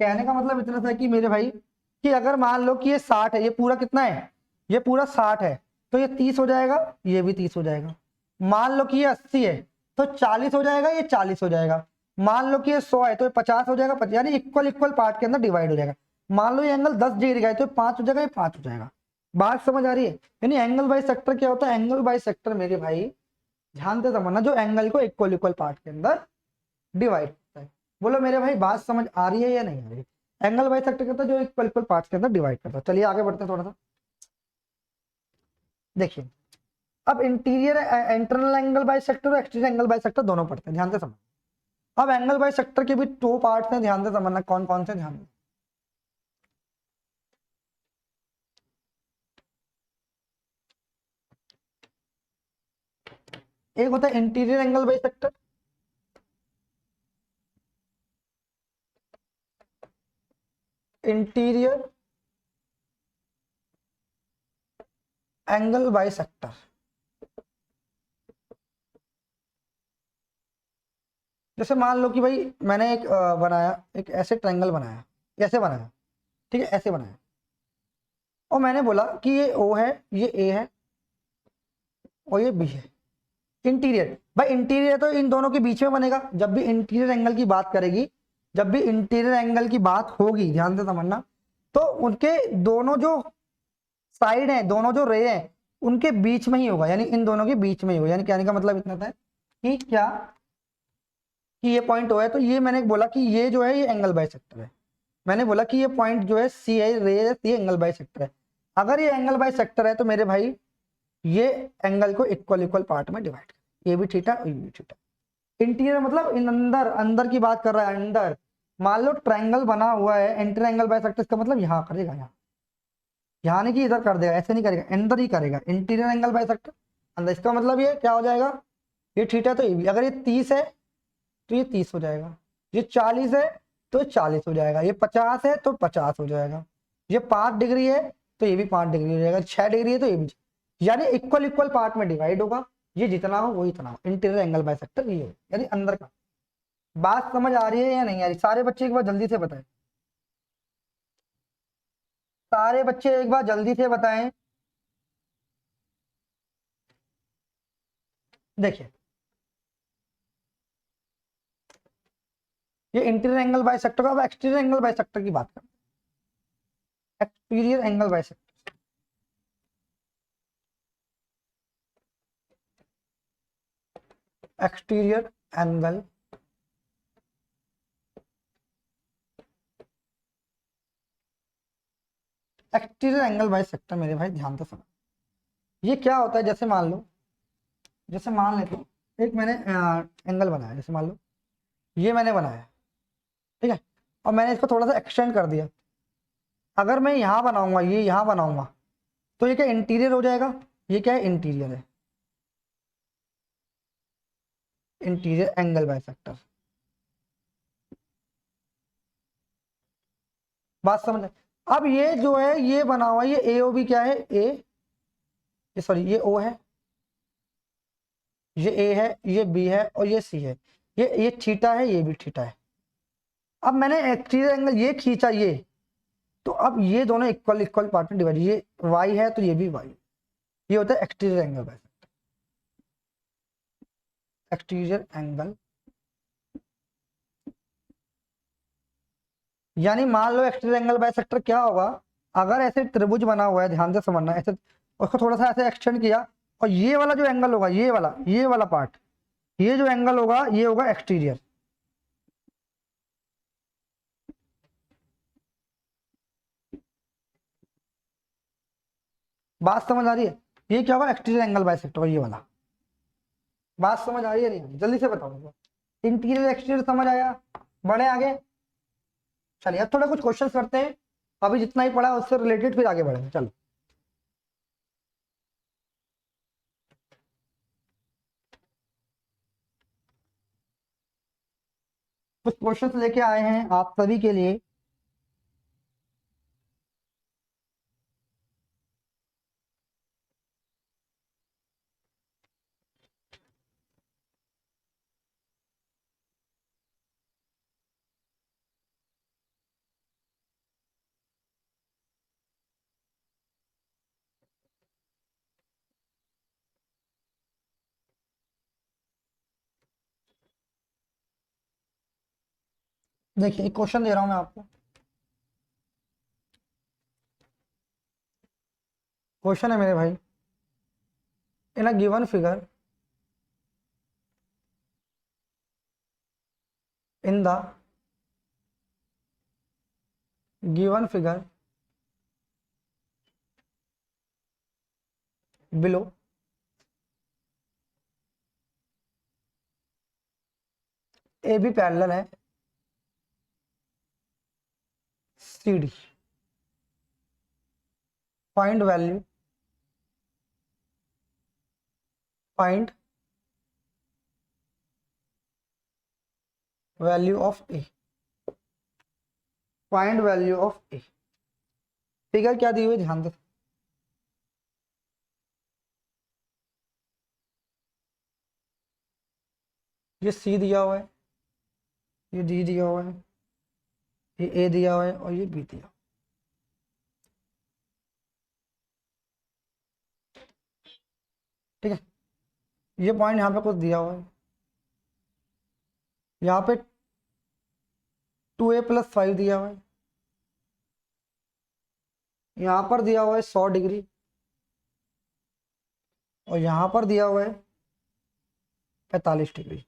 कहने का मतलब इतना सा है कि मेरे भाई कि अगर मान लो कि ये 60 है, ये पूरा कितना है? ये पूरा 60 है, तो ये 30 हो जाएगा, ये भी 30 हो जाएगा। मान लो कि ये 80 है तो 40 हो जाएगा, ये 40 हो जाएगा। मान लो कि ये 100 है तो ये 50 हो जाएगा, यानी इक्वल इक्वल पार्ट के अंदर डिवाइड हो जाएगा। मान लो ये एंगल 10 डिग्री का है तो 5 हो जाएगा, ये 5 हो जाएगा। बात समझ आ रही है? यानी एंगल बाई सेक्टर क्या होता है? एंगल बाई सेक्टर मेरे भाई ध्यान से समझना, जो एंगल को इक्वल इक्वल पार्ट के अंदर डिवाइड करता है। बोलो मेरे भाई बात समझ आ रही है या नहीं आ रही है? एंगल बाई सेक्टर करता है जो इक्वल इक्वल पार्ट के अंदर डिवाइड करता है। चलिए आगे बढ़ते हैं थोड़ा सा। देखिए अब interior internal angle by sector और एक्सटीरियर एंगल बाई सेक्टर दोनों पढ़ते हैं, ध्यान से समझ। अब एंगल बाई सेक्टर के भी दो पार्ट्स हैं, ध्यान से समझना कौन कौन से, ध्यान। एक होता है interior angle by sector, interior angle by sector. जैसे मान लो कि भाई मैंने एक बनाया, एक ऐसे ट्रायंगल बनाया, ऐसे बनाया, ठीक है, ऐसे बनाया, और मैंने बोला कि ये ओ है, ये ए है, और ये बी है। इंटीरियर भाई, इंटीरियर तो इन दोनों के बीच में बनेगा। जब भी इंटीरियर एंगल की बात करेगी, जब भी इंटीरियर एंगल की बात होगी, ध्यान से समझना, तो उनके दोनों जो साइड है, दोनों जो रे हैं, उनके बीच में ही होगा, यानी इन दोनों के बीच में ही होगा। यानी कहने का मतलब इतना था कि क्या, कि ये पॉइंट ओ है तो ये मैंने बोला कि ये जो है ये एंगल बाई सेक्टर है। मैंने बोला कि ये पॉइंट जो है सी है, रे है, ये एंगल बाई सेक्टर है। अगर ये एंगल बाई सेक्टर है तो मेरे भाई ये एंगल को इक्वल इक्वल पार्ट में डिवाइड कर, ये भी थीटा और ये भी थीटा। इंटीरियर मतलब इन अंदर, अंदर की बात कर रहा है, अंदर। मान लो ट्रायंगल बना हुआ है, इंटर एंगल बाई सेक्टर, इसका मतलब यहाँ करेगा, यहाँ नहीं कि इधर कर देगा, ऐसे नहीं करेगा, अंदर ही करेगा। इंटीरियर एंगल बाई सेक्टर अंदर, इसका मतलब ये क्या हो जाएगा, ये थीटा तो ये भी। अगर ये 30 है तो ये 30 हो जाएगा, ये 40 है तो 40 हो जाएगा, ये 50 है तो 50 हो जाएगा, ये 5 डिग्री है तो ये भी 5 डिग्री हो जाएगा, 6 डिग्री है तो ये भी। यानी इक्वल इक्वल पार्ट में डिवाइड होगा, ये जितना हो वही इतना हो। इंटीरियर एंगल बाई सेक्टर ये हो, यानी अंदर का। बात समझ आ रही है या नहीं आ रही? सारे बच्चे एक बार जल्दी से बताएं, सारे बच्चे एक बार जल्दी से बताएं। देखिए ये इंटीरियर एंगल बाई सेक्टर का। अब एक्सटीरियर एंगल बाई सेक्टर की बात करते हैं। Exterior angle by sector, exterior angle exterior angle by sector मेरे भाई ध्यान से समझ। ये क्या होता है, जैसे मान लो, जैसे मान लेते हैं एक मैंने एंगल बनाया, जैसे मान लो ये मैंने बनाया, ठीक है, और मैंने इसको थोड़ा सा एक्सटेंड कर दिया। अगर मैं यहाँ बनाऊंगा, ये यहाँ बनाऊंगा, तो ये क्या इंटीरियर हो जाएगा? ये क्या है? इंटीरियर है, इंटीरियर एंगल बाई सेक्टर। बात समझ आए? अब ये जो है ये बना हुआ, ये ए ओ बी क्या है, ये सॉरी ये ओ है, ये ए है, ये बी है, और ये सी है। ये थीटा है, ये भी थीटा है। अब मैंने एक्सटीरियर एंगल ये खींचा, ये, तो अब ये दोनों इक्वल इक्वल पार्ट में डिवाइड, ये वाई है तो ये भी वाई। ये होता है exterior angle by sector. Exterior angle यानी मान लो एक्सटीरियर एंगल बाय सेक्टर क्या होगा, अगर ऐसे त्रिभुज बना हुआ है, ध्यान से समझना, ऐसे उसको थोड़ा सा ऐसे एक्सटेंड किया, और ये वाला जो एंगल होगा, ये वाला पार्ट, ये जो एंगल होगा ये होगा एक्सटीरियर। बात समझ आ रही है? ये क्या होगा? एक्सटीरियर एंगल बाय सेक्टर, ये वाला। बात समझ आ रही है नहीं? जल्दी से बताओ। इंटीरियर एक्सटीरियर समझ आया? बढ़े आगे? चलिए अब थोड़ा कुछ क्वेश्चंस करते हैं। अभी जितना ही पढ़ा उससे रिलेटेड, फिर आगे बढ़ेंगे। चलो कुछ क्वेश्चंस लेके आए हैं आप सभी के लिए। देखिए एक क्वेश्चन दे रहा हूं मैं आपको। क्वेश्चन है मेरे भाई, in a given figure in the given figure below A B parallel है C D, find value find value of A, find value of A. Figure क्या दी हुई है ध्यान दो। ये सी दिया हुआ है, ये डी दिया हुआ है, ये ए दिया हुआ है और ये बी दिया हुआ है। ठीक है, ये पॉइंट यहाँ पे कुछ दिया हुआ है, यहाँ पे 2a+5 दिया हुआ है, यहाँ पर दिया हुआ है 100 डिग्री और यहाँ पर दिया हुआ है 45 डिग्री।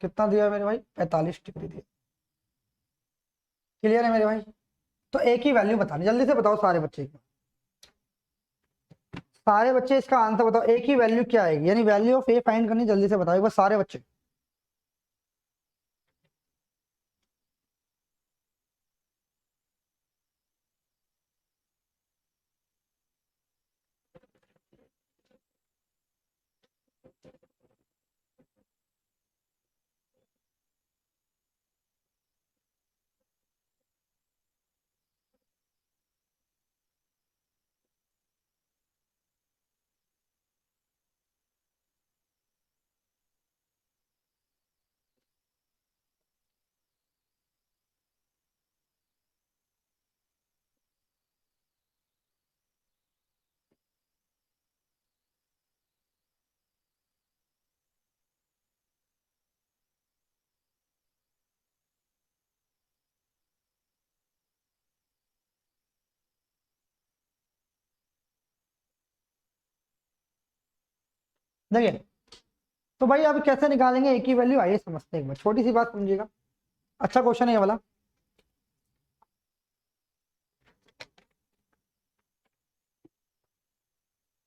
कितना दिया है मेरे भाई? 45 डिग्री दिया। क्लियर है मेरे भाई? तो एक ही वैल्यू बतानी, जल्दी से बताओ सारे बच्चे को, सारे बच्चे इसका आंसर बताओ, एक ही वैल्यू क्या आएगी, यानी वैल्यू ऑफ ए फाइंड करनी, जल्दी से बताओ एक बार सारे बच्चे। देखिए तो भाई अब कैसे निकालेंगे एक ही वैल्यू, आइए समझते हैं एक बार, छोटी सी बात समझिएगा। अच्छा क्वेश्चन है ये वाला।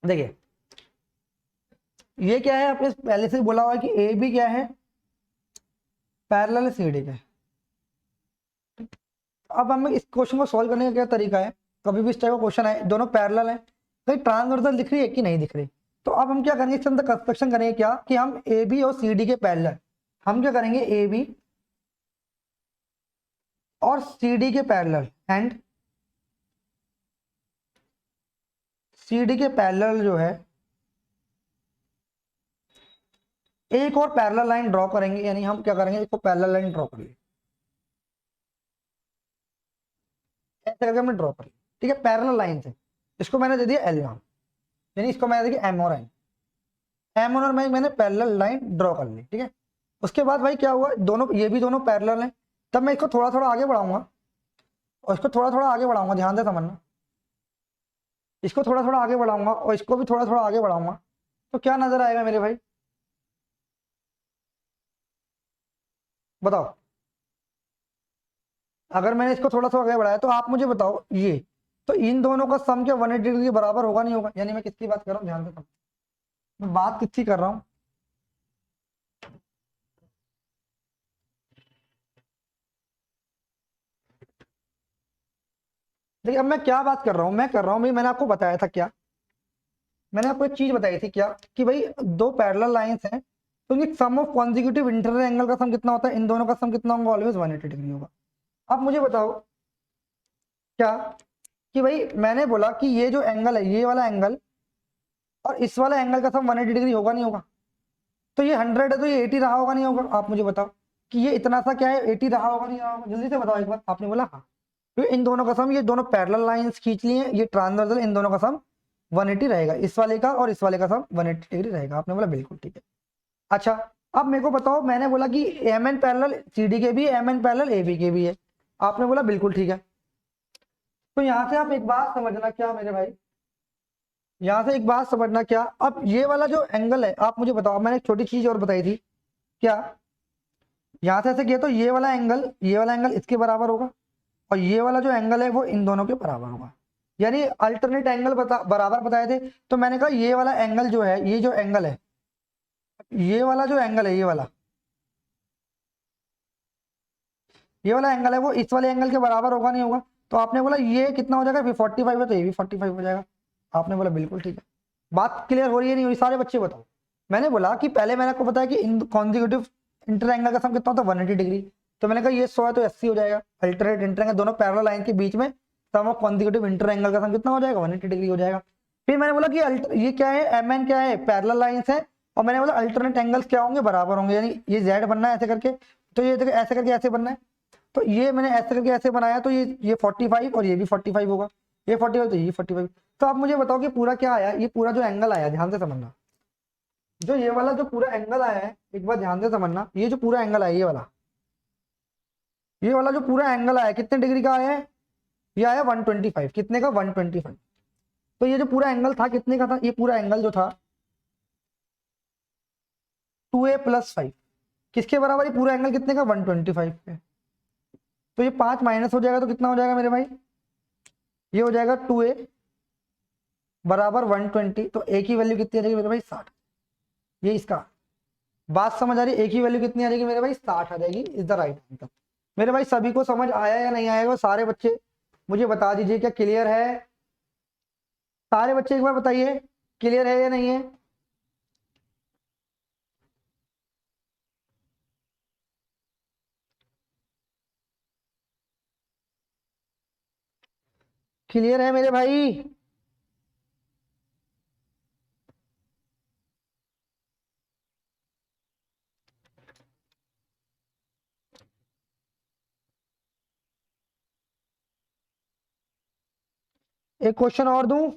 देखिए ये क्या है, आपने पहले से बोला हुआ है कि ए बी क्या है, पैरेलल सी डी का है। अब हमें इस क्वेश्चन को सॉल्व करने का क्या तरीका है, कभी भी इस टाइप का क्वेश्चन है, दोनों पैरेलल है, कहीं ट्रांसवर्सल दिख रही है कि नहीं दिख रही, तो अब हम क्या करेंगे, इसके अंदर कंस्ट्रक्शन करेंगे क्या कि हम ए बी और सी डी के पैरेलल, हम क्या करेंगे ए बी और सी डी के पैरेलल एंड सी डी के पैरेलल जो है एक और पैरेलल लाइन ड्रॉ करेंगे, यानी हम क्या करेंगे, इसको पैरेलल लाइन ड्रॉ करेंगे, ऐसे करके हमने ड्रॉ कर लिया। ठीक है, पैरेलल लाइन से इसको मैंने दे दिया एल नाम, यानी इसको मैंने दे दिया एम और एन, एम और मैंने पैरेलल लाइन ड्रॉ कर ली। ठीक है, उसके बाद भाई क्या हुआ, दोनों ये भी दोनों पैरेलल हैं, तब मैं इसको थोड़ा थोड़ा आगे बढ़ाऊंगा और इसको थोड़ा थोड़ा आगे बढ़ाऊंगा, ध्यान से समझना, इसको थोड़ा थोड़ा आगे बढ़ाऊंगा और इसको भी थोड़ा थोड़ा आगे बढ़ाऊंगा, तो क्या नजर आएगा मेरे भाई, बताओ। अगर मैंने इसको थोड़ा सा आगे बढ़ाया तो आप मुझे बताओ, ये तो इन दोनों का सम क्या 180 डिग्री के बराबर होगा नहीं होगा, यानी मैं किसकी बात कर रहा हूँ, ध्यान से समझो, मैं बात किसकी कर रहा हूँ, देखिए अब मैं क्या बात कर रहा हूँ, मैं कर रहा हूँ भाई, मैंने आपको बताया था क्या, मैंने आपको एक चीज बताई थी क्या, कि भाई दो पैरेलल लाइंस हैं तो इनकी सम ऑफ कॉन्जिक्यूटिव इंटरनल एंगल का सम कितना होता है, इन दोनों का सम कितना होगा, ऑलवेज 180 डिग्री होगा। अब मुझे बताओ क्या, कि भाई मैंने बोला कि ये जो एंगल है, ये वाला एंगल और इस वाला एंगल का सम 180 डिग्री होगा नहीं होगा, तो ये 100 है तो ये 80 रहा होगा नहीं होगा, आप मुझे बताओ कि ये इतना सा क्या है, 80 रहा होगा नहीं रहा होगा, जल्दी से बताओ एक बार। आपने बोला हाँ, तो इन दोनों का सम, ये दोनों पैरेलल लाइंस खींच लिए, ये ट्रांसवर्सल, इन दोनों का सम 180 रहेगा, इस वाले का और इस वाले का सम 180 डिग्री रहेगा, आपने बोला बिल्कुल ठीक है। अच्छा अब मेरे को बताओ, मैंने बोला कि M N parallel C D के भी M N parallel A B के भी है, आपने बोला बिल्कुल ठीक है। तो यहां से आप एक बात समझना क्या मेरे भाई, यहां से एक बात समझना क्या, अब ये वाला जो एंगल है आप मुझे बताओ, मैंने एक छोटी चीज और बताई थी क्या, यहां से ऐसे किया तो ये वाला एंगल इसके बराबर होगा, और ये वाला जो एंगल है वो इन दोनों के बराबर होगा, यानी अल्टरनेट एंगल बराबर बताए थे। तो मैंने कहा ये वाला एंगल जो है, ये जो एंगल है, ये वाला जो एंगल है, ये वाला एंगल है वो इस वाले एंगल के बराबर होगा नहीं होगा। तो आपने बोला ये कितना हो जाएगा, 45 है तो ये भी 45 हो जाएगा, आपने बोला बिल्कुल ठीक है। बात क्लियर हो रही है नहीं हो रही, सारे बच्चे बताओ। मैंने बोला कि पहले मैंने आपको बताया कि इन कॉन्जिक्यूटिव इंटर एंगल का सम कितना होता है 180 डिग्री, तो मैंने कहा ये 100 है तो 80 हो जाएगा, अल्टरनेट इंटर एंगल दोनों पैरेलल लाइन के बीच में सम ऑफ कॉन्जिक्यूटिव इंटर एंगल का सम कितना हो जाएगा 180 डिग्री हो जाएगा। फिर मैंने बोला कि ये क्या है, एम एन क्या है, पैरेलल लाइंस है, और मैंने बोला अल्टरनेट एंगल्स क्या होंगे, बराबर होंगे, यानी ये जेड बनना है ऐसे करके, तो ये ऐसे करके ऐसे बनना है, तो ये मैंने ऐसे करके ऐसे बनाया, तो ये 45 और ये भी 45 होगा, ये 45 तो ये 45। तो आप मुझे बताओ कि पूरा क्या आया, ये पूरा जो एंगल आया, ध्यान से समझना, जो ये वाला जो पूरा एंगल आया है, एक बार ध्यान से समझना, ये जो पूरा एंगल आया, ये वाला जो पूरा एंगल आया कितने डिग्री का आया है, ये आया 125, कितने का 125। तो ये जो पूरा एंगल था कितने का था, ये पूरा एंगल जो था 2a + 5, किसके बराबर, ये पूरा एंगल कितने का 125 पे। तो ये 5 माइनस हो जाएगा तो कितना हो जाएगा मेरे भाई, ये हो जाएगा 2a बराबर 120, तो a की वैल्यू कितनी आ जाएगी मेरे भाई 60। ये इसका बात समझ आ रही है, a की वैल्यू कितनी आ जाएगी मेरे भाई 60 आ जाएगी, इज द राइट आंसर। मेरे भाई सभी को समझ आया या नहीं आएगा, सारे बच्चे मुझे बता दीजिए, क्या क्लियर है, सारे बच्चे एक बार बताइए क्लियर है या नहीं है। क्लियर है मेरे भाई, एक क्वेश्चन और दूं,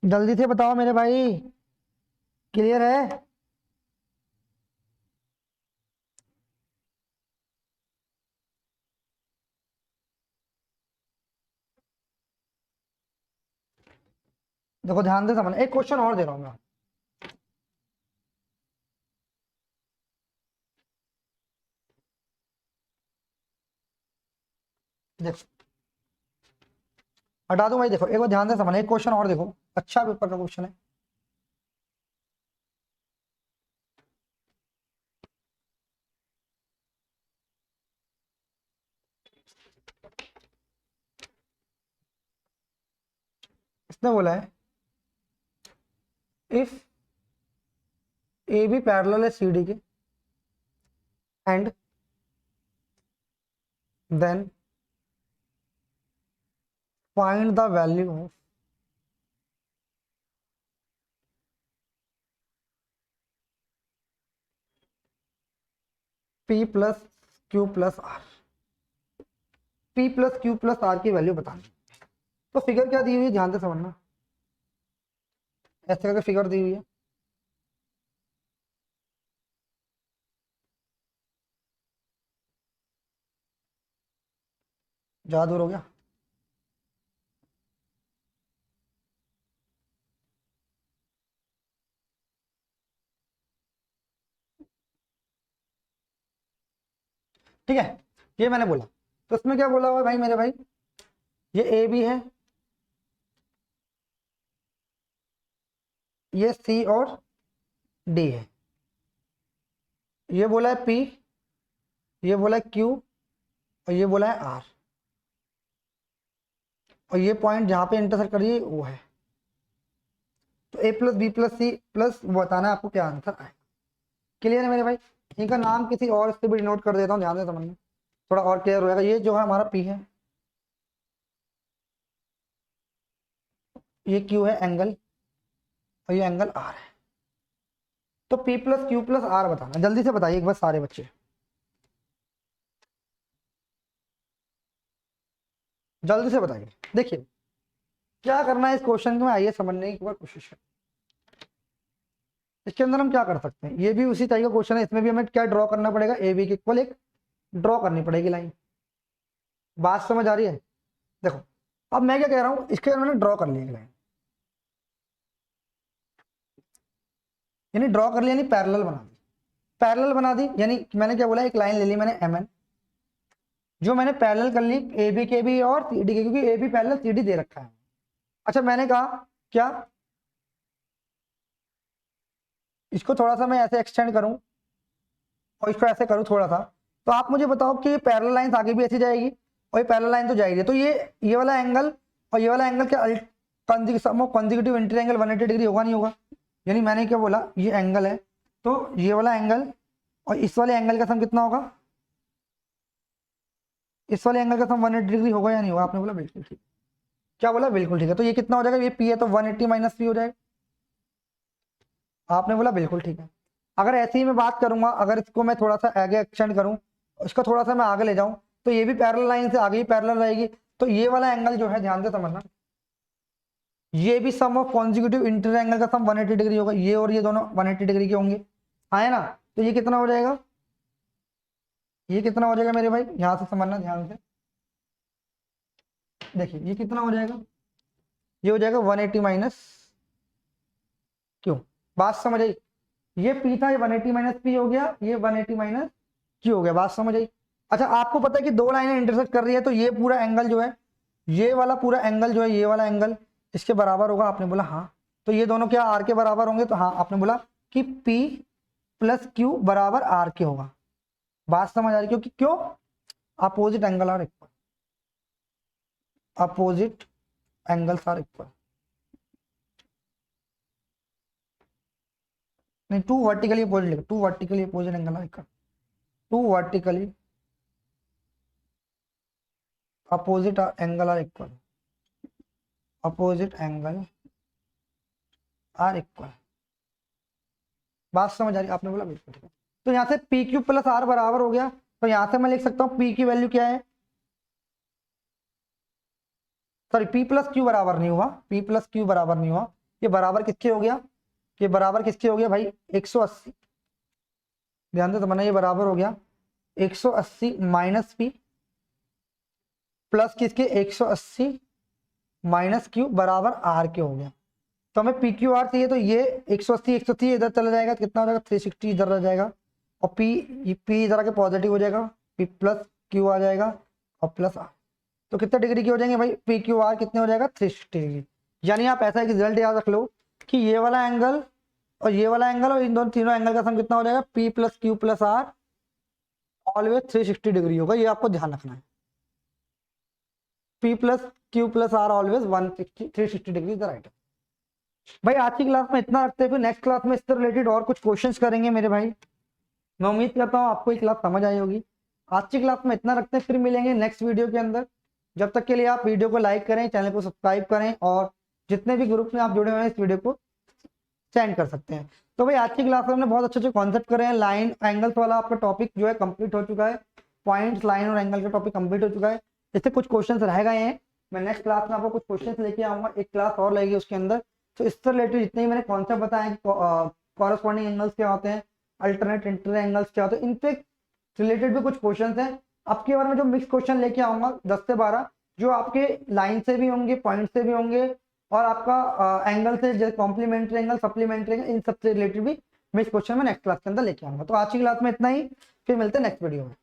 जल्दी से बताओ मेरे भाई, क्लियर है। देखो ध्यान से समझना, एक क्वेश्चन और दे रहा हूं मैं, देखो हटा दूं भाई, देखो एक बार ध्यान से समझना, एक क्वेश्चन और देखो, अच्छा पेपर का क्वेश्चन है। इसने बोला है इफ ए बी पैरेलल है सी डी के and then find the value of P + Q + R, P + Q + R की वैल्यू बतानी। तो फिगर क्या दी हुई है, ध्यान से समझना, ऐसे करके फिगर दी हुई है, ज्यादा दूर हो गया, ठीक है, ये मैंने बोला। तो इसमें क्या बोला हुआ है भाई मेरे भाई, ये ए बी है, ये सी और डी है, ये बोला है पी, ये बोला है क्यू, और ये बोला है आर, और ये पॉइंट जहां पे इंटरसेक्ट कर रही है वो है। तो ए + बी + सी प्लस बताना है आपको क्या आंसर आए, क्लियर है मेरे भाई। इनका नाम किसी और से भी डिनोट कर देता हूँ, ध्यान से समझना, थोड़ा और क्लियर हो जाएगा। ये जो है हमारा पी है, ये क्यू है एंगल, और ये एंगल आर है। तो P plus Q plus R बताना, जल्दी से बताइए एक बार सारे बच्चे, जल्दी से बताइए। देखिए क्या करना है इस क्वेश्चन में, आइए समझने की एक बार कोशिश करें। इसके अंदर हम क्या कर सकते हैं, ये भी उसी टाइप का क्वेश्चन है, इसमें भी हमें क्या ड्रॉ करना पड़ेगा, ए बी के इक्वल एक ड्रॉ करनी पड़ेगी लाइन। बात समझ आ रही है? देखो अब मैं क्या कह रहा हूं, इसके अंदर मैंने ड्रॉ कर लिया लाइन, यानी ड्रॉ कर लिया यानी पैरेलल बना दी। पैरेलल बना दी यानी मैंने क्या बोला, एक लाइन ले ली मैंने एम एन, जो मैंने पैरेलल कर ली ए बी के भी और सी डी के, क्योंकि A B parallel C D दे रखा है। अच्छा मैंने कहा क्या इसको थोड़ा सा मैं ऐसे एक्सटेंड करूं और इसको ऐसे करूं थोड़ा सा, तो आप मुझे बताओ कि ये पैरेलल लाइन आगे भी ऐसी जाएगी और ये पैरेलल लाइन तो जाएगी, तो ये वाला एंगल और ये वाला एंगल क्या sum of consecutive interior angle 180 degree होगा नहीं होगा? यानी मैंने क्या बोला, ये एंगल है तो ये वाला एंगल और इस वाले एंगल का सम कितना होगा, इस वाले एंगल का सम 180 डिग्री होगा या नहीं होगा? आपने बोला बिल्कुल ठीक। क्या बोला? बिल्कुल ठीक है। तो ये कितना हो जाएगा, ये पी है तो 180 माइनस पी हो जाएगा। आपने बोला बिल्कुल ठीक है। अगर ऐसे ही मैं बात करूंगा, अगर इसको मैं थोड़ा सा आगे एक्सटेंड करूं, इसको थोड़ा सा मैं आगे ले जाऊं, तो ये भी पैरेलल लाइन से आगे ही पैरेलल रहेगी। तो ये वाला एंगल जो है, ध्यान से समझना, ये भी सम ऑफ कॉन्जिक्यूटिव इंटीरियर एंगल का सम 180 डिग्री होगा, ये और ये दोनों 180 डिग्री के होंगे, आए ना? तो ये कितना हो जाएगा, ये कितना हो जाएगा मेरे भाई, यहां से समझना ध्यान से। देखिए ये कितना हो जाएगा, ये हो जाएगा 180 माइनस क्यों, बात समझ आई? ये पी था, ये 180 माइनस पी हो गया, ये 180 माइनस क्यू हो गया, बात समझ आई? अच्छा आपको पता है कि दो लाइनें इंटरसेक्ट कर रही है, तो ये पूरा एंगल जो है, ये वाला पूरा एंगल जो है, ये वाला एंगल इसके बराबर होगा। आपने बोला हाँ, तो ये दोनों क्या आर के बराबर होंगे? तो हाँ, आपने बोला कि पी प्लस क्यू बराबर आर के होगा। बात समझ आ रही? क्योंकि क्यों, opposite angle are equal, opposite angles are equal, नहीं टू वर्टिकली अपोजिट लिखो, two vertically opposite angle are equal, two vertically opposite angle are equal, opposite angle are equal. बात समझ आ रही? आपने बोला बिल्कुल ठीक है। तो यहां से पी क्यू प्लस आर बराबर हो गया, तो यहां से मैं लिख सकता हूं पी की वैल्यू क्या है, सॉरी पी प्लस क्यू बराबर नहीं हुआ, पी प्लस क्यू बराबर नहीं हुआ, ये बराबर किसके हो गया, ये बराबर किसके हो गया भाई, 180, ध्यान से समझना, ये बराबर हो गया 180 माइनस पी प्लस किसके, 180 माइनस क्यू बराबर आर के हो गया। तो हमें पी क्यू आर चाहिए, तो ये 180 इधर चला जाएगा, कितना हो जाएगा 360 इधर रह जाएगा, और पी इधर आके पॉजिटिव हो जाएगा, पी प्लस क्यू आ जाएगा और प्लस आर, तो कितने डिग्री के हो जाएंगे भाई, पी क्यू आर कितने हो जाएगा 360 डिग्री। यानी आप ऐसा एक रिजल्ट याद रख लो कि ये वाला एंगल और ये वाला एंगल और इन दोनों तीनों एंगल का सम कितना हो जाएगा, P plus Q plus R always 360 degree होगा, ये आपको ध्यान रखना है। P plus Q plus R always 360 degree the right. भाई आज की क्लास में इतना रखते हैं, फिर नेक्स्ट क्लास में इससे रिलेटेड और कुछ क्वेश्चंस करेंगे मेरे भाई। मैं उम्मीद करता हूँ आपको ये क्लास समझ आई होगी। आज की क्लास में इतना रखते हैं, फिर मिलेंगे नेक्स्ट वीडियो के अंदर। जब तक के लिए आप वीडियो को लाइक करें, चैनल को सब्सक्राइब करें, और जितने भी ग्रुप में आप जुड़े हुए हैं इस वीडियो को सेंड कर सकते हैं। तो भाई आज की क्लास में हमने बहुत अच्छे अच्छे कॉन्सेप्ट करे हैं। लाइन एंगल्स वाला आपका टॉपिक जो है कंप्लीट हो चुका है, पॉइंट्स लाइन और एंगल का टॉपिक कंप्लीट हो चुका है। इससे कुछ क्वेश्चंस रह गए हैं, मैं नेक्स्ट क्लास में आपको कुछ क्वेश्चंस लेके आऊंगा, एक क्लास और लगेगी उसके अंदर। तो इससे रिलेटेड जितने ही मैंने कॉन्सेप्ट बताए हैं, कॉरस्पॉन्डिंग एंगल्स क्या होते हैं, अल्टरनेट इंटीरियर एंगल्स क्या होते हैं, इनसे रिलेटेड भी कुछ क्वेश्चन हैं। अब के बारे में जो मिक्स क्वेश्चन लेके आऊंगा 10 से 12, जो आपके लाइन से भी होंगे, पॉइंट से भी होंगे, और आपका एंगल से, जैसे कॉम्प्लीमेंट्री एंगल, सप्लीमेंट्री एंगल, इन सबसे रिलेटेड भी मिक्स क्वेश्चन मैं नेक्स्ट क्लास के अंदर लेके आऊंगा। तो आज की क्लास में इतना ही, फिर मिलते हैं नेक्स्ट वीडियो में।